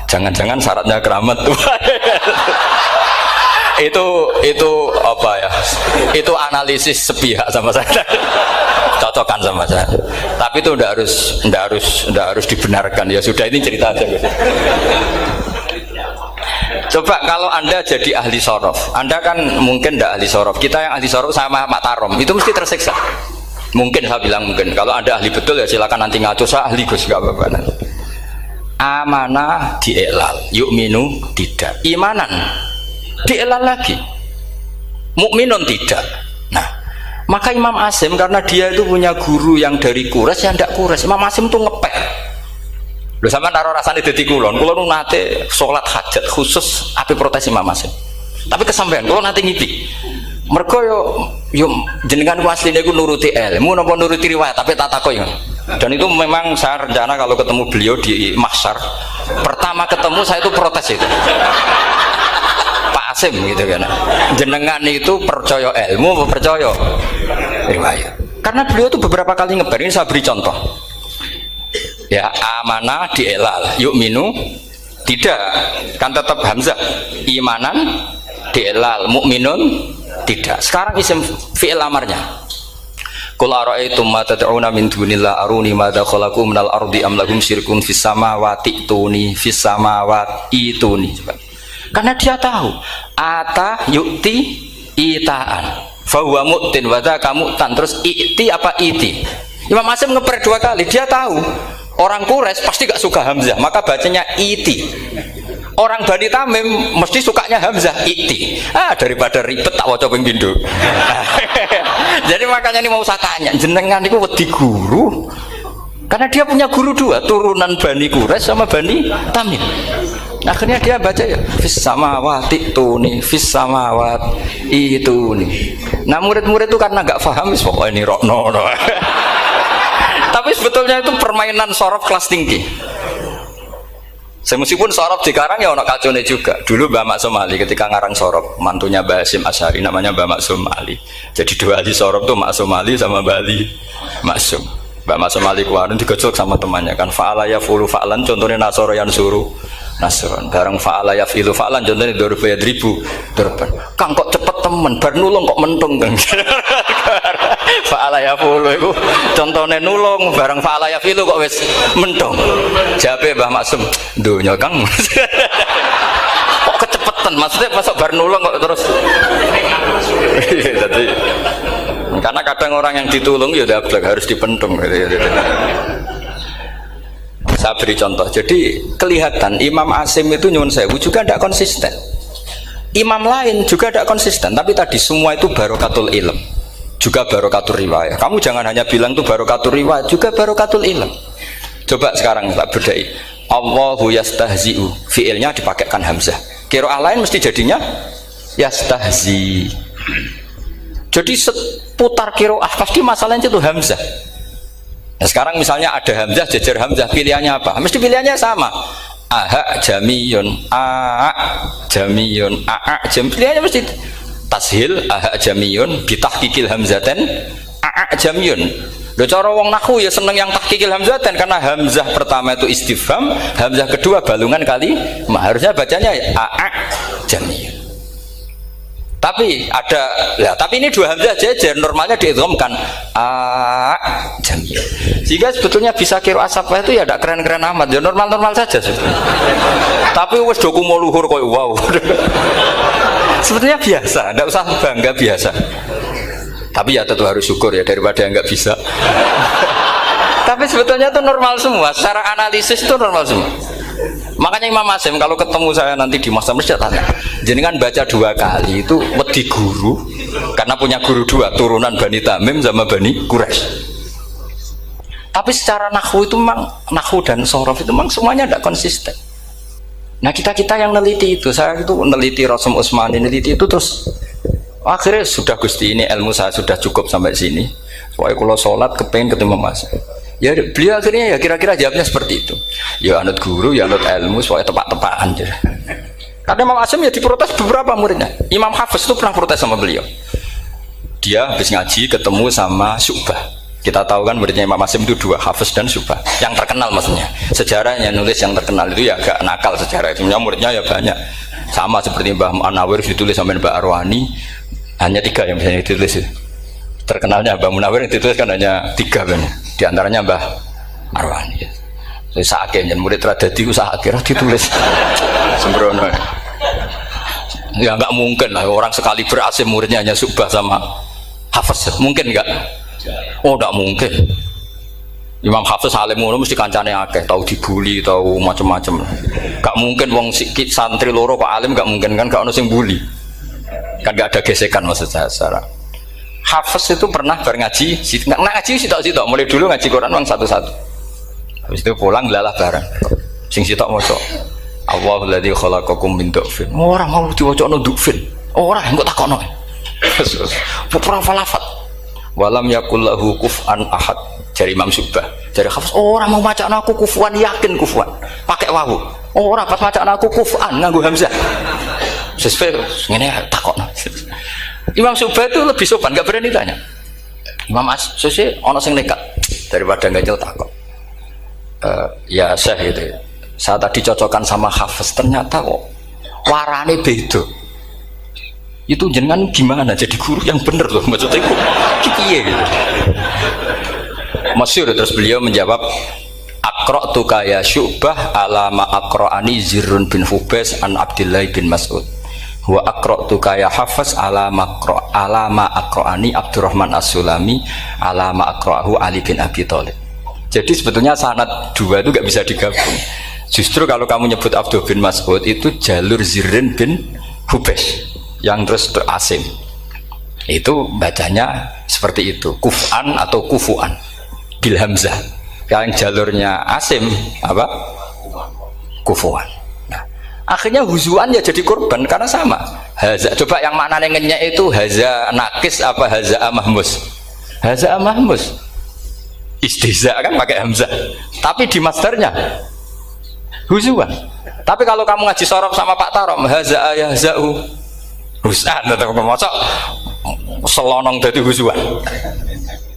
Jangan-jangan syaratnya keramat tuh. itu apa ya? Itu analisis sepihak sama saya. Cocokkan sama saya. Tapi itu ndak harus dibenarkan. Ya sudah, ini cerita aja Gus. Coba kalau Anda jadi ahli sorof, Anda kan mungkin tidak ahli sorof. Kita yang ahli sorof sama Mak Tarom itu mesti tersiksa. Mungkin saya bilang mungkin. Kalau Anda ahli betul ya silakan nanti ngaco, saya ahli Gus, nggak apa-apa. Amanah dielal, yu'minu tidak. Imanan dielal lagi, mukminun tidak. Nah, maka Imam Asim karena dia itu punya guru yang dari Quraisy yang tidak Quraisy. Imam Asim itu ngepek. Lho sampean karo rasane dadi kulon nate salat hajat khusus ape protes Imam Asim. Tapi kesampean kula nate ngipi. Mergo yo jenengan ku asline ku nuruti ilmu napa nuruti riwayat, tapi tak takoki. Dan itu memang saya rencana kalau ketemu beliau di mahsyar, pertama ketemu saya itu protes itu. Pak Asim gitu kan. Jenengan itu percaya ilmu apa percaya riwayat? Karena beliau itu beberapa kali ngebar, ini saya beri contoh. Ya, amanah dielal, yu'minu tidak, kan tetap hamzah. Imanan dielal, mukminun tidak. Sekarang isim fi'il amarnya. Qul ara'aytum ma tad'una min dunillah aruni madza khalaqu minal ardi am lahum syirkun fis samawati tuni fis samawati tuni. Karena dia tahu ata yu'ti itaan fa huwa mu'tin wa dzaka mu'tan. Terus i'ti apa iti? Imam Asim ngeper dua kali. Dia tahu orang Quraisy pasti gak suka hamzah, maka bacanya iti. Orang Bani Tamim mesti sukanya hamzah, iti. Daripada ribet tak waca ping pindho. Jadi makanya ini mau saya tanya, jenengan niku wedi guru? Karena dia punya guru dua, turunan Bani Quraisy sama Bani Tamim. Akhirnya dia baca ya fis samawati tuni fis samawat itu nih. Nah murid-murid itu karena nggak paham pokoknya ini rokno. Tapi sebetulnya itu permainan sorof kelas tinggi. Meskipun sorof dikarang ya ono kacone juga. Dulu Mbak Maksum Ali ketika ngarang sorof, mantunya Mbak Hasim Asyari namanya Mbak Maksum Ali. Jadi dua ahli sorof tuh Maksum Ali sama Mbak Ali Maksum. Mbak Maksum Ali kemarin digojok sama temannya kan, fa'ala yafulu fa'lan, contohnya nasoro yang suruh nasron, bareng fa'ala yafilu fa'lan, contohnya dorba yadribu dorban. Kang kok cepet temen, bar nulung kok mentung kan. Fa'ala yafulu itu contohnya nulung, bareng fa'ala yafilu kok wis mentung. Jabe Mbah Maksum, dunya Kang. Kok kecepetan, maksudnya masuk bar nulung kok terus. Jadi karena kadang orang yang ditulung ya udah harus dipentung gitu. Saya beri contoh. Jadi kelihatan Imam Asim itu nyuwun sewu juga tidak konsisten. Imam lain juga tidak konsisten. Tapi tadi semua itu barokatul ilm, juga barokatul riwayat. Kamu jangan hanya bilang itu barokatul riwayat, juga barokatul ilm. Coba sekarang tak bedai. Allahu yastahzi'u, fiilnya dipakaikan hamzah. Qiraah lain mesti jadinya yastahzi. Jadi seputar qiraah pasti masalahnya itu hamzah. Nah, sekarang misalnya ada hamzah jejer hamzah, pilihannya apa? Mesti pilihannya sama. Aha jamiyun, a jamiyun, a jam. Pilihannya mesti tashil aha jamiyun, bitahqiqil hamzaten a jamiyun. Lho cara wong nahwu ya seneng yang tahqiqil hamzaten karena hamzah pertama itu istifham, hamzah kedua balungan kali, harusnya bacanya a jamiyun. Tapi ada, ya, tapi ini dua hamzah jejer, normalnya diidghamkan jamiyun. Sehingga sebetulnya bisa qiraah safah itu ya tidak keren-keren amat, ya normal-normal saja sebetulnya. Tapi wis doku mau luhur koyo wow. Sebetulnya biasa, tidak usah bangga, biasa. Tapi ya tentu harus syukur ya daripada yang nggak bisa. Tapi sebetulnya itu normal semua, secara analisis itu normal semua. Makanya Imam Asim kalau ketemu saya nanti di masa mesti tanya, jenengan baca dua kali itu wedi guru karena punya guru dua, turunan Bani Tamim sama Bani Quraisy. Tapi secara nahwu itu memang nahwu dan sorof itu memang semuanya tidak konsisten. Nah kita yang neliti itu, saya itu neliti Rasul Utsmani, neliti itu terus akhirnya sudah Gusti ini ilmu saya sudah cukup sampai sini. Soalnya kalau sholat kepengen ketemu Mas. Ya beliau akhirnya ya kira-kira jawabnya seperti itu. Ya anut guru, ya anut ilmu, soalnya tepak-tepakan. Karena Imam Asim ya diprotes beberapa muridnya. Imam Hafiz itu pernah protes sama beliau. Dia habis ngaji ketemu sama Syu'bah. Kita tahu kan muridnya Imam Asim itu dua, Hafiz dan Syu'bah. Yang terkenal maksudnya. Sejarahnya nulis yang terkenal itu ya agak nakal sejarah. Sebenarnya muridnya ya banyak. Sama seperti Mbah Munawir ditulis sama Mbah Arwani. Hanya 3 yang bisa ditulis. Terkenalnya Mbah Munawir yang ditulis kan hanya 3 kan. Di antaranya Mbah Arwani. Saya sakit dan murid Radadi itu sakit ditulis sembrono. Ya nggak mungkin lah orang sekali berhasil muridnya hanya Syu'bah sama Hafiz. Mungkin nggak? Oh nggak mungkin. Imam Hafiz alim ngono mesti kancane akeh, tahu dibully, tahu macam-macam. Gak mungkin wong santri loro kok alim, gak mungkin kan, gak ono sing bully. Kan gak ada gesekan maksud saya secara. Hafiz itu pernah ngaji, ngaji sitok-sitok, mulai dulu ngaji Quran wong satu-satu. Habis itu pulang lalah bareng. Sing sitok maca Allahul ladzi khalaqakum min du'fin. Ora mau diwacana du'fin. Ora engko takokno. Pura falafat. Walam yakul lahu kuf'an ahad. Dari Imam Syu'bah, dari Hafiz, orang mau macam aku kufuan, yakin kufuan, pakai wawu. Orang pas macam aku kufuan, nganggu hamzah. Sesuai, ini takut. Imam Syu'bah itu lebih sopan, nggak berani tanya. Imam Syu'bah, ono sing nekat daripada nggak jauh takut. Ya Syekh gitu. Saya tadi cocokkan sama Hafiz, ternyata kok warane beda. Itu jenengan gimana jadi guru yang bener loh, maksudnya itu kipiye gitu. Masyhur terus beliau menjawab Aqra'tuka ya Syu'bah ala ma aqra'ani Zirrun bin Hubais an Abdullah bin Mas'ud wa aqra'tuka ya Hafiz ala ma aqra'ani Abdurrahman As-Sulami ala ma aqra'ahu Ali bin Abi Thalib. Jadi sebetulnya sanad dua itu gak bisa digabung. Justru kalau kamu nyebut Abdul bin Mas'ud itu jalur Zirrun bin Hubais yang terus Asim. Itu bacanya seperti itu, kuf'an atau kufu'an bil hamzah. Yang jalurnya Asim apa? Kufuan. Nah, akhirnya huzuan ya jadi korban karena sama. Haza, coba yang mana ngenyek itu haza nakis apa haza mahmus? Haza mahmus. Istihza kan pakai hamzah. Tapi di masternya huzuan. Tapi kalau kamu ngaji sorok sama Pak Tarom haza ayahzau husan atau ngomong selonong dari huzuan.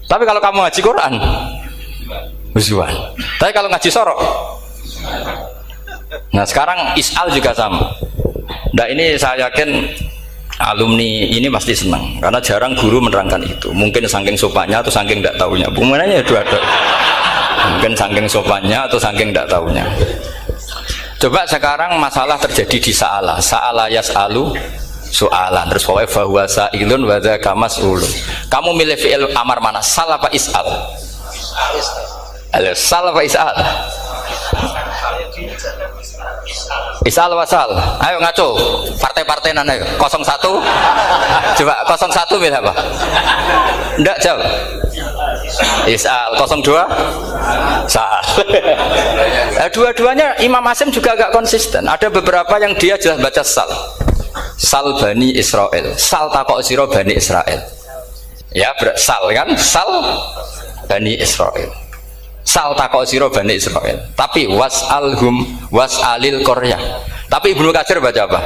Tapi kalau kamu ngaji Quran huzuan. Tapi kalau ngaji sorok. Nah sekarang is'al juga sama. Nah ini saya yakin alumni ini pasti senang karena jarang guru menerangkan itu. Mungkin saking sopannya atau saking tidak tahunya. Bagaimana ya dua-dua. Mungkin saking sopannya atau saking tidak tahunya. Coba sekarang masalah terjadi di Sa'ala yas'alu soalan terus pokoknya bahwa sa'ilun wa dzaka mas'ulun. Kamu milih fi'il amar mana? Sal apa is'al? Sal apa is'al? Is'al wasal. Ayo ngaco. Partai-partainan ayo. 01. Coba 01 milih apa? Enggak jawab. Is'al. 02 sal. Dua-duanya Imam Asim juga agak konsisten. Ada beberapa yang dia jelas baca sal. Sal Bani Israel, sal takok siro Bani Israel. Ya sal kan, sal Bani Israel. Sal takok siro Bani Israel. Tapi was'alhum was'alil Korea. Tapi Ibnu Katsir baca apa?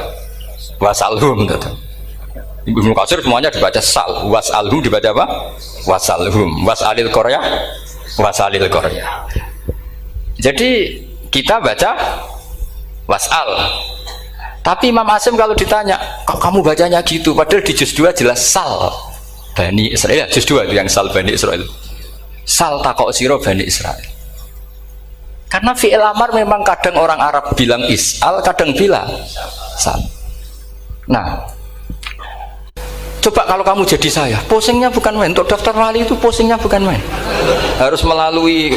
Was'alhum. Ibnu Katsir semuanya dibaca sal. Was'alhum dibaca apa? Was'alhum. Was'alil Korea. Was'alil Korea. Jadi kita baca was'al. Tapi Imam Asim kalau ditanya, kok kamu bacanya gitu? Padahal di juz 2 jelas sal Bani Israel. Juz 2 itu yang sal Bani Israel. Sal takok siro Bani Israel. Karena fi'il amar memang kadang orang Arab bilang is'al, kadang bilang sal. Nah, coba kalau kamu jadi saya, pusingnya bukan main. Untuk daftar wali itu pusingnya bukan main. Harus melalui.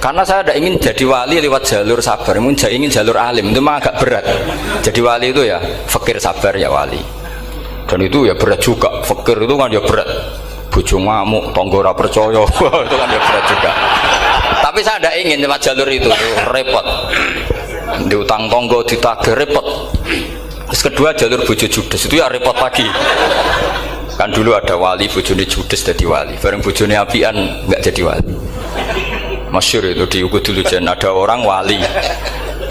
Karena saya tidak ingin jadi wali lewat jalur sabar, ingin jalur alim, itu memang agak berat. Jadi wali itu ya fakir sabar ya wali. Dan itu ya berat juga, fakir itu kan ya berat. Bojo ngamuk, tonggo ora percaya, itu kan ya berat juga. Tapi saya tidak ingin lewat jalur itu repot. Diutang tonggo, ditagih repot. Terus kedua jalur bojo judes itu ya repot lagi. Kan dulu ada wali bojone judes jadi wali, bareng bojone apian nggak jadi wali. Masyhur itu di Ukudulujan, ada orang wali,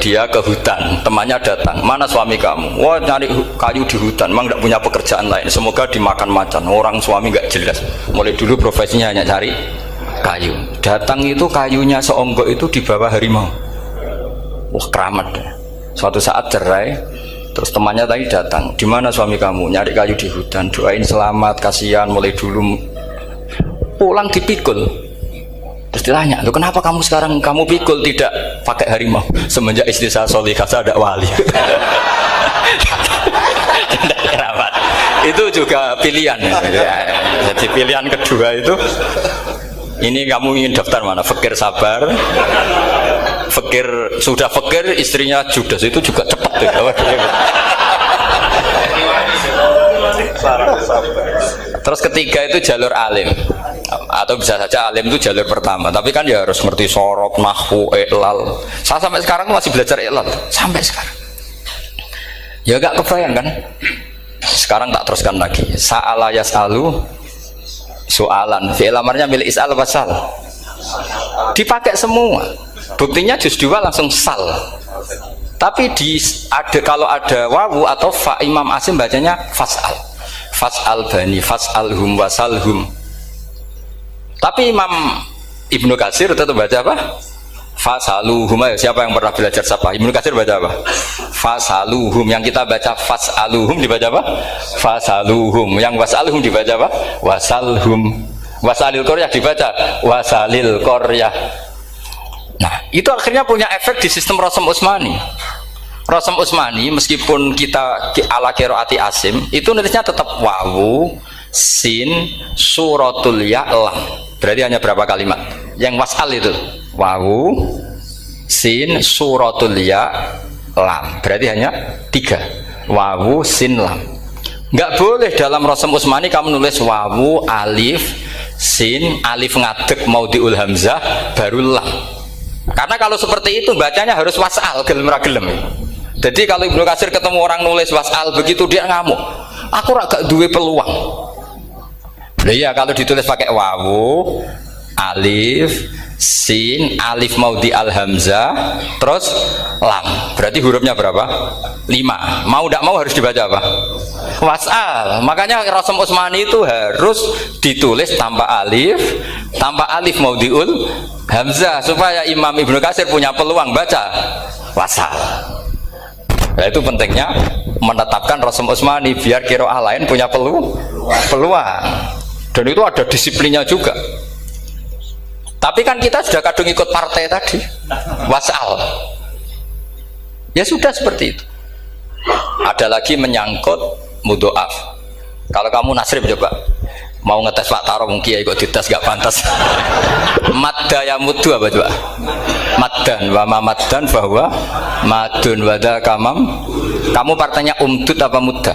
dia ke hutan, temannya datang, mana suami kamu? Wah, nyari kayu di hutan, memang tidak punya pekerjaan lain, semoga dimakan macan. Orang suami nggak jelas, mulai dulu profesinya hanya cari kayu. Datang itu kayunya seonggok itu di bawah harimau. Wah, keramat. Suatu saat cerai, terus temannya tadi datang, di mana suami kamu? Nyari kayu di hutan, doain selamat, kasihan, mulai dulu. Pulang dipikul. Terus ditanya, "Loh, kenapa kamu sekarang kamu pikul tidak pakai harimau? Semenjak istri saya solihah, saya ada wali." Itu juga pilihan. Jadi pilihan kedua itu, ini kamu ingin daftar mana? Fakir sabar, fakir sudah fakir, istrinya judes, itu juga cepat. Terus ketiga itu jalur alim, atau bisa saja alim itu jalur pertama, tapi kan ya harus ngerti sorok, nahwu, i'lal. Saya sampai sekarang masih belajar i'lal sampai sekarang. Ya gak kebayang kan? Sekarang tak teruskan lagi. Sa'ala yas'alu soalan, fi'il amarnya milik is'al wasal, dipakai semua. Buktinya juz 2 langsung sal. Tapi kalau ada wawu atau fa, Imam Asim bacanya fas'al. Fas'al bani, fas'alhum wasalhum. Tapi Imam Ibnu Katsir tetap baca apa? Fasaluhum. Siapa yang pernah belajar sapa? Ibnu Katsir baca apa? Fasaluhum. Yang kita baca fasaluhum dibaca apa? Fasaluhum. Yang wasaluhum dibaca apa? Wasalhum. Wasalil qaryah dibaca wasalil qaryah. Nah, itu akhirnya punya efek di sistem Rasam Utsmani. Rasam Utsmani meskipun kita ala qiraati Asim, itu nulisnya tetap wawu, sin, suratul ya, lam. Berarti hanya berapa kalimat? Yang wasal itu wawu, sin, suratul ya, lam. Berarti hanya 3. Wawu, sin, lam. Nggak boleh dalam Rasam Utsmani kamu nulis wawu, alif, sin, alif ngadeg maudhi'ul hamzah baru lam. Karena kalau seperti itu bacanya harus wasal, gelem ra gelem. Jadi kalau Ibnu Katsir ketemu orang nulis wasal begitu dia ngamuk. Aku gak duwe peluang. Nah, iya kalau ditulis pakai wawu, alif, sin, alif maudhi al hamzah, terus lam. Berarti hurufnya berapa? 5. Mau tidak mau harus dibaca apa? Wasal. Makanya Rasam Utsmani itu harus ditulis tanpa alif maudhiul hamzah supaya Imam Ibnu Katsir punya peluang baca wasal. Nah, itu pentingnya menetapkan Rasam Utsmani biar qiraah lain punya peluang. Dan itu ada disiplinnya juga. Tapi kan kita sudah kadung ikut partai tadi, wasal. Ya sudah seperti itu. Ada lagi menyangkut mudhoaf. Kalau kamu nasrib coba, mau ngetes Pak Taro mungkin ya ikut dites gak pantas. Madda ya mudhu apa coba? Maddan wa ma maddan bahwa madun wada kamam. Kamu partainya umdud apa mudda?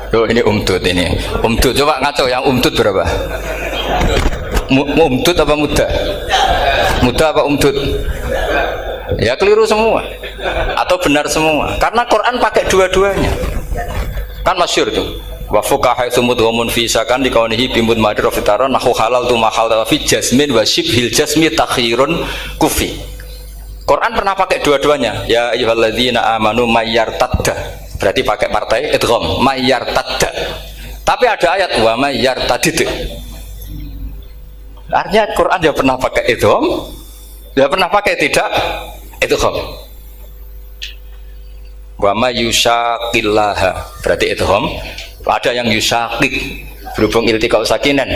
Loh, ini umdud ini. Umdud coba ngaco, yang umdud berapa? Umdud apa mudda? Mudda apa umdud? Ya keliru semua atau benar semua, karena Quran pakai dua-duanya. Kan masyhur tuh. Wa fuqaha sumudhumun fi sakan di kaunihi bimud madhar fitaran nahu halal tu mahal fi jasmin wa shibhil jasmi takhirun kufi. Quran pernah pakai dua-duanya. Ya ayyuhalladzina amanu mayyartadda. Berarti pakai partai idgham, mayyartadda. Tapi ada ayat wa mayyartadid. Artinya Quran dia pernah pakai idgham, dia pernah pakai tidak idgham. Wa mayyushaqillaha. Berarti idgham. Ada yang yusakik berhubung iltiqau sakinan,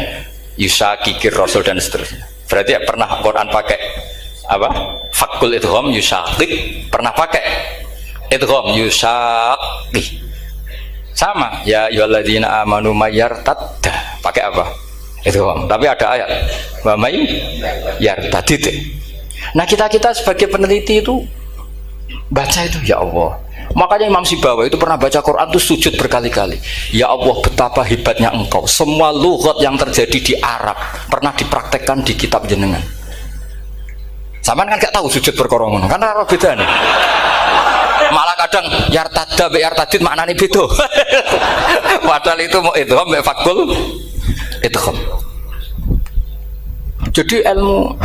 yusakikir rasul dan seterusnya. Berarti pernah Quran pakai apa? Fakul idgham yusakik, pernah pakai idgham yusakik. Sama ya ayyuhalladzina amanu mayyartadda, pakai apa? Idgham. Tapi ada ayat wa may yartadid. Nah, kita sebagai peneliti itu baca itu ya Allah. Makanya Imam Sibawa itu pernah baca Quran itu sujud berkali-kali. Ya Allah, betapa hebatnya engkau. Semua lughat yang terjadi di Arab pernah dipraktekkan di kitab jenengan. Sampean kan gak tahu sujud perkara ngono, kan ora beda nih. Malah kadang yartada be yartadid maknane beda. Padahal itu mau idgham be fakul idgham. Jadi ilmu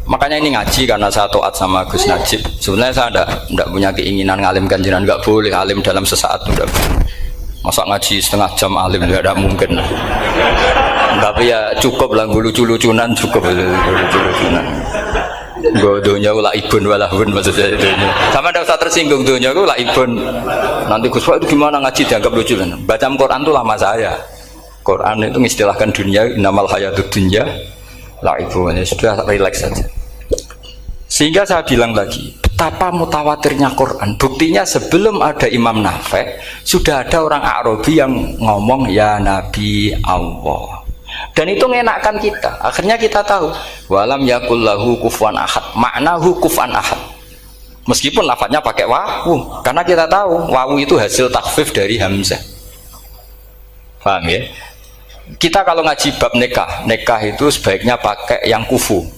Makanya ini ngaji karena saya taat sama Gus Najib. Sebenarnya saya enggak punya keinginan ngalimkan jenengan, enggak boleh alim dalam sesaat itu enggak. Masa ngaji setengah jam alim enggak mungkin. Tapi ya cukup lah lucu-lucunan cukup lucu-lucunan. Godonya ulah ibun walahun maksudnya itu. Sama ada usah tersinggung dunia ulah ibun. Nanti Gus Pak itu gimana ngaji dianggap lucu kan? Baca Quran itu lama saya. Quran itu mengistilahkan dunia innamal hayatud dunya laibun. Ya sudah relax saja. Sehingga saya bilang lagi, betapa mutawatirnya Quran. Buktinya sebelum ada Imam Nafi' sudah ada orang Arabi yang ngomong ya Nabi Allah. Dan itu mengenakkan kita. Akhirnya kita tahu walam yakul lahu kufuwan ahad, maknahu kufuwan ahad. Meskipun lafadznya pakai wawu, karena kita tahu wawu itu hasil takhfif dari hamzah. Paham ya? Kita kalau ngaji bab nikah itu sebaiknya pakai yang kufu,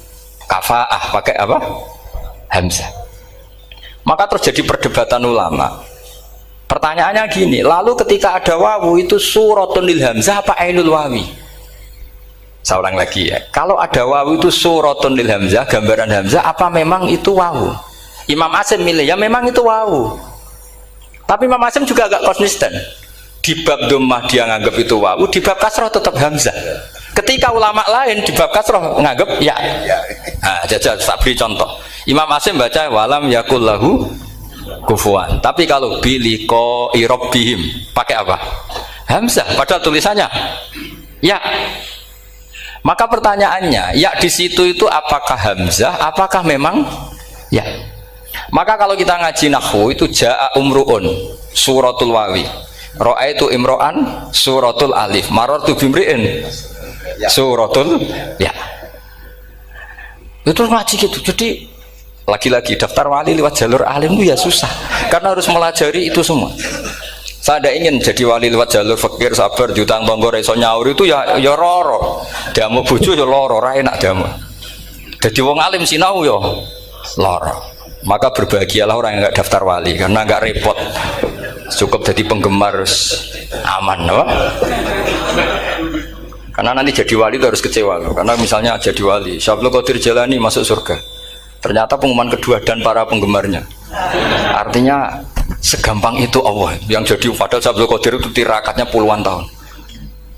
kafaah pakai apa? Hamzah. Maka terjadi perdebatan ulama. Pertanyaannya gini, lalu ketika ada wawu itu suratun lil hamzah apa ainul wawi? Saya ulang lagi ya, kalau ada wawu itu suratun lil hamzah, gambaran hamzah, apa memang itu wawu? Imam Asim milih, ya memang itu wawu. Tapi Imam Asim juga agak konsisten. Di bab dhammah dia nganggap itu wawu, di bab kasroh tetap hamzah. Ketika ulama lain di bab kasroh nganggap ya. Nah, jajal, saya beri contoh. Imam Asim baca walam yakul lahu kufuwan. Tapi kalau biliko irobihim pakai apa? Hamzah. Padahal tulisannya ya. Maka pertanyaannya, ya di situ itu apakah hamzah, apakah memang ya? Maka kalau kita ngaji nahwu itu jaa umruun suratul wawi, ra'aitu imro'an suratul alif, marartu bimri'in suratul ya. Itu ngaji gitu. Jadi lagi-lagi daftar wali lewat jalur alim itu ya susah, karena harus melajari itu semua. Saya tidak ingin jadi wali lewat jalur fakir sabar jutang tonggo reso nyaur itu ya roro. Diamu bojo ya loro, ra enak diamu. Jadi wong alim sinau ya loro. Maka berbahagialah orang yang enggak daftar wali karena enggak repot. Cukup jadi penggemar aman, no? Karena nanti jadi wali itu harus kecewa loh. Karena misalnya jadi wali, Syabul Qadir Jalani masuk surga. Ternyata pengumuman kedua dan para penggemarnya. Artinya segampang itu Allah yang jadi. Padahal Syabul Qadir itu tirakatnya puluhan tahun.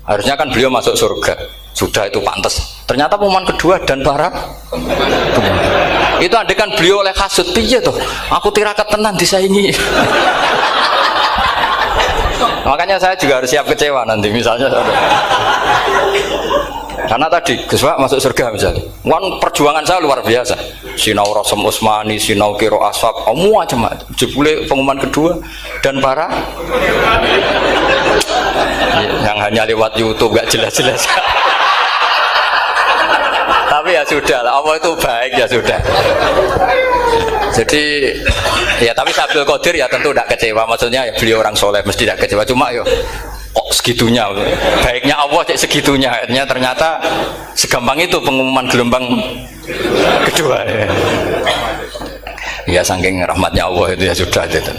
Harusnya kan beliau masuk surga, sudah itu pantas. Ternyata pengumuman kedua dan para itu andai kan beliau oleh kasut piye tuh, aku tirakat tenan disaingi. Makanya saya juga harus siap kecewa nanti misalnya. Karena tadi Gus Pak masuk surga misalnya, perjuangan saya luar biasa. Sinau Rasul Utsmani, sinau Kiro Aswab, semua macam-macam. Jebule pengumuman kedua dan para yang hanya lewat YouTube gak jelas-jelas. Tapi ya sudah lah, Allah itu baik ya sudah. Jadi ya tapi Syabul Qadir ya tentu tidak kecewa, maksudnya ya beliau orang soleh mesti tidak kecewa, cuma yo kok segitunya baiknya Allah cek segitunya, akhirnya ternyata segampang itu pengumuman gelombang kedua ya saking rahmatnya Allah itu ya sudah gitu.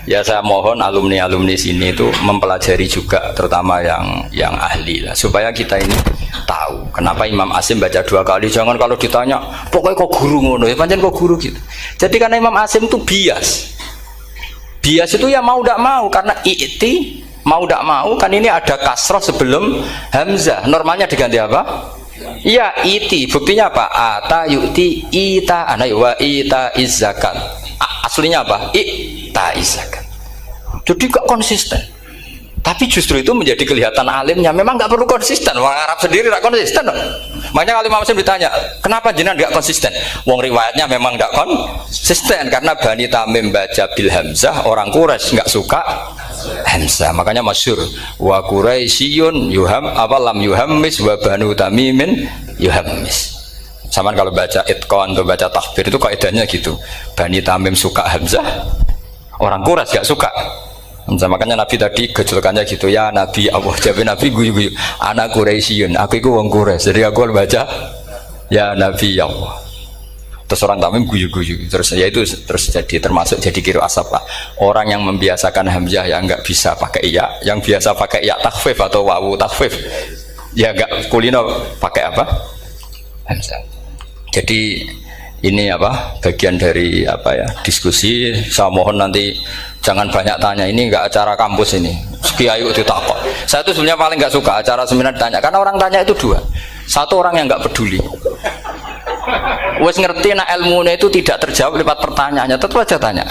Ya saya mohon alumni sini itu mempelajari juga, terutama yang ahli lah, supaya kita ini tahu kenapa Imam Asim baca 2 kali. Jangan kalau ditanya pokoknya kok guru ngono ya pancen kok guru gitu. Jadi karena Imam Asim itu bias itu ya mau tidak mau, karena i'ti mau tidak mau kan ini ada kasroh sebelum hamzah, normalnya diganti apa? Ya iti, buktinya apa? Ata yu'ti ita ana wa ita izzakat. Aslinya apa? Ita izzakat. Jadi gak konsisten. Tapi justru itu menjadi kelihatan alimnya. Memang nggak perlu konsisten. Orang Arab sendiri nggak konsisten. Makanya kalau Imam Asim ditanya, kenapa jenengan nggak konsisten? Wong riwayatnya memang nggak konsisten karena Bani Tamim baca bil hamzah, orang Quraisy nggak suka hamzah. Makanya masyhur wa Quraisyun yuham awalam yuhammis wa Banu Tamimin yuhammis. Sama kalau baca itqan atau baca takbir itu kaidahnya gitu. Bani Tamim suka hamzah, orang Quraisy nggak suka. Makanya Nabi tadi gejolkannya gitu, ya Nabi Allah, jawab Nabi guyu-guyu, anak Quraisyun, aku itu wong Quraisy, jadi aku baca ya Nabi Allah. Terus orang Tamim guyu-guyu, terus ya itu terus jadi termasuk jadi kiro asap lah. Orang yang membiasakan hamzah yang nggak bisa pakai ya, yang biasa pakai ya takhfif atau wawu takhfif, ya nggak kulino pakai apa? Hamzah. Jadi ini apa bagian dari apa ya diskusi. Saya mohon nanti jangan banyak tanya, ini enggak acara kampus ini. Kiai kok ditakok. Saya itu sebenarnya paling enggak suka acara seminar ditanya, karena orang tanya itu dua. Satu orang yang enggak peduli. Wes ngerti nak ilmunya itu tidak terjawab lewat pertanyaannya, tetap aja tanya.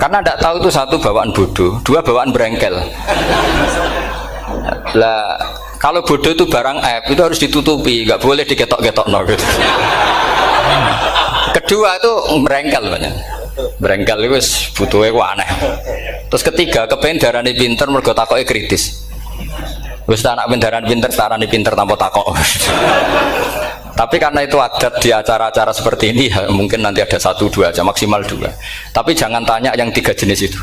Karena enggak tahu itu satu bawaan bodoh, dua bawaan berengkel. Lah kalau bodoh itu barang aib itu harus ditutupi, enggak boleh diketok-ketok gitu. Kedua itu berengkel banyak. Berengkel itu butuhnya ku aneh. Terus ketiga kepengen darani pinter mergo takoke kritis. Wis anak pindaran pinter tarani pinter tanpa takok. Tapi karena itu adat di acara-acara seperti ini ya, mungkin nanti ada 1, 2 aja, maksimal 2. Tapi jangan tanya yang 3 jenis itu.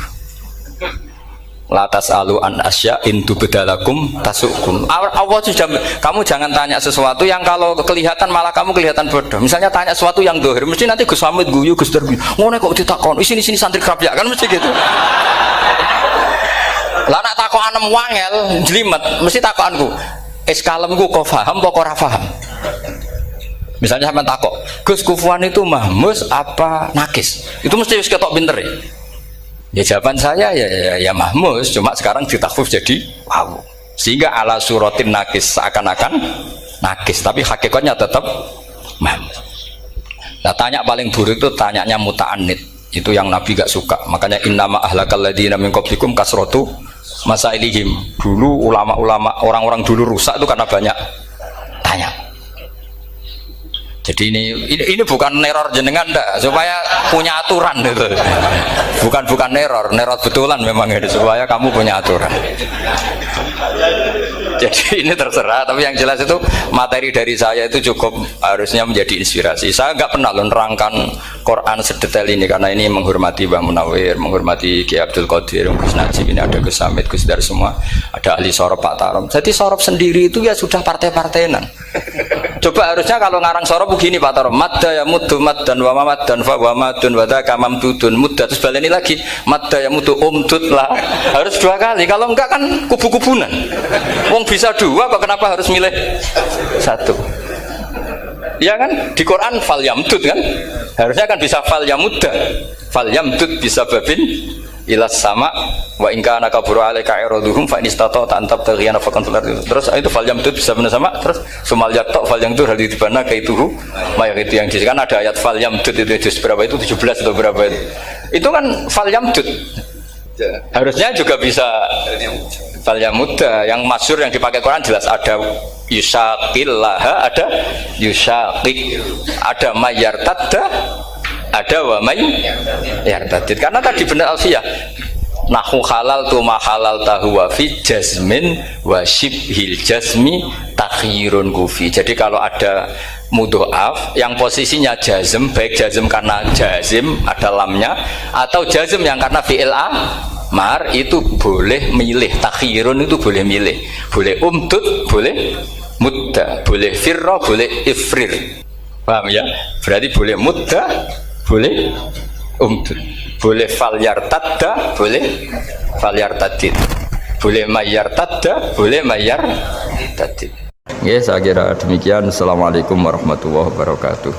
Latas alu an asya intu bedalakum tasukum. Allah sudah, kamu jangan tanya sesuatu yang kalau kelihatan malah kamu kelihatan bodoh. Misalnya tanya sesuatu yang dohir, mesti nanti Gus Hamid guyu Gus Darbi. Ngono kok ditakon, sini santri kerap ya kan mesti gitu. Lah nak takokan wangel jlimet, mesti takokanku. Kalemku kok paham apa ora paham? Misalnya sampean takok, Gus kufuan itu mahmus apa nakis? Itu mesti wis ketok pinter ya. Ya jawaban saya ya mahmus, cuma sekarang ditakhfif jadi wow. Sehingga ala suratin nakis seakan-akan nakis, tapi hakikatnya tetap mahmus. Nah, tanya paling buruk itu tanyanya muta'annid. Itu yang Nabi gak suka. Makanya innama ahlakal ladzina min qablikum kasratu masailihim. Dulu ulama-ulama orang-orang dulu rusak itu karena banyak tanya. Jadi ini bukan neror jenengan ndak, supaya punya aturan gitu. Bukan neror betulan memang ini supaya kamu punya aturan. Jadi ini terserah, tapi yang jelas itu materi dari saya itu cukup harusnya menjadi inspirasi. Saya nggak pernah nerangkan Quran sedetail ini karena ini menghormati Mbah Munawir, menghormati Ki Abdul Qadir, Gus Najib, ini ada Gus Hamid, Gus Dar semua, ada ahli sorop Pak Tarom. Jadi sorop sendiri itu ya sudah partai-partainan. Coba harusnya kalau ngarang sorop begini Pak Tarom, madda ya muddu maddan wa mamaddan fa wa madun wa dzaka mamdudun mudda, terus baleni lagi madda ya muddu umdud lah. Harus 2 kali, kalau enggak kan kubu-kubunan. Wong bisa 2 kok kenapa harus milih 1? Ya kan di Quran fal yamdud kan, harusnya kan bisa fal yamudda, fal yamdud bisa babin ilas sama wa in kana kabura alaika iraduhum fa in istata'ta an tabtaghiyana faqan fil ardi. Terus itu fal yamdud bisa benar sama, terus sumal yaqta fal yamdud hal ditibana kaituhu mayak itu yang kan ada ayat fal yamdud itu juz berapa itu 17 atau berapa itu. Itu kan fal yamdud. Harusnya juga bisa fal yamudda. Yang masyhur yang dipakai Quran jelas ada yusaqillaha, ada yusaqik, ada mayartadda, ada wa may yartadid. Karena tadi benar alfiyah nahu halal tu ma halal tahu wa fi jazmin wa shibhil jazmi takhirun kufi. Jadi kalau ada mudhoaf yang posisinya jazm, baik jazm karena jazim ada lamnya atau jazm yang karena fi'il amar, itu boleh milih. Takhirun itu boleh milih, boleh umdud, boleh mudda, boleh firra, boleh ifrir. Paham ya? Berarti boleh mudda, boleh umdud, boleh fal yartadda, boleh fal yartadid, boleh mayyar tadda, boleh mayyar tadid. Ya, saya kira demikian. Assalamualaikum warahmatullahi wabarakatuh.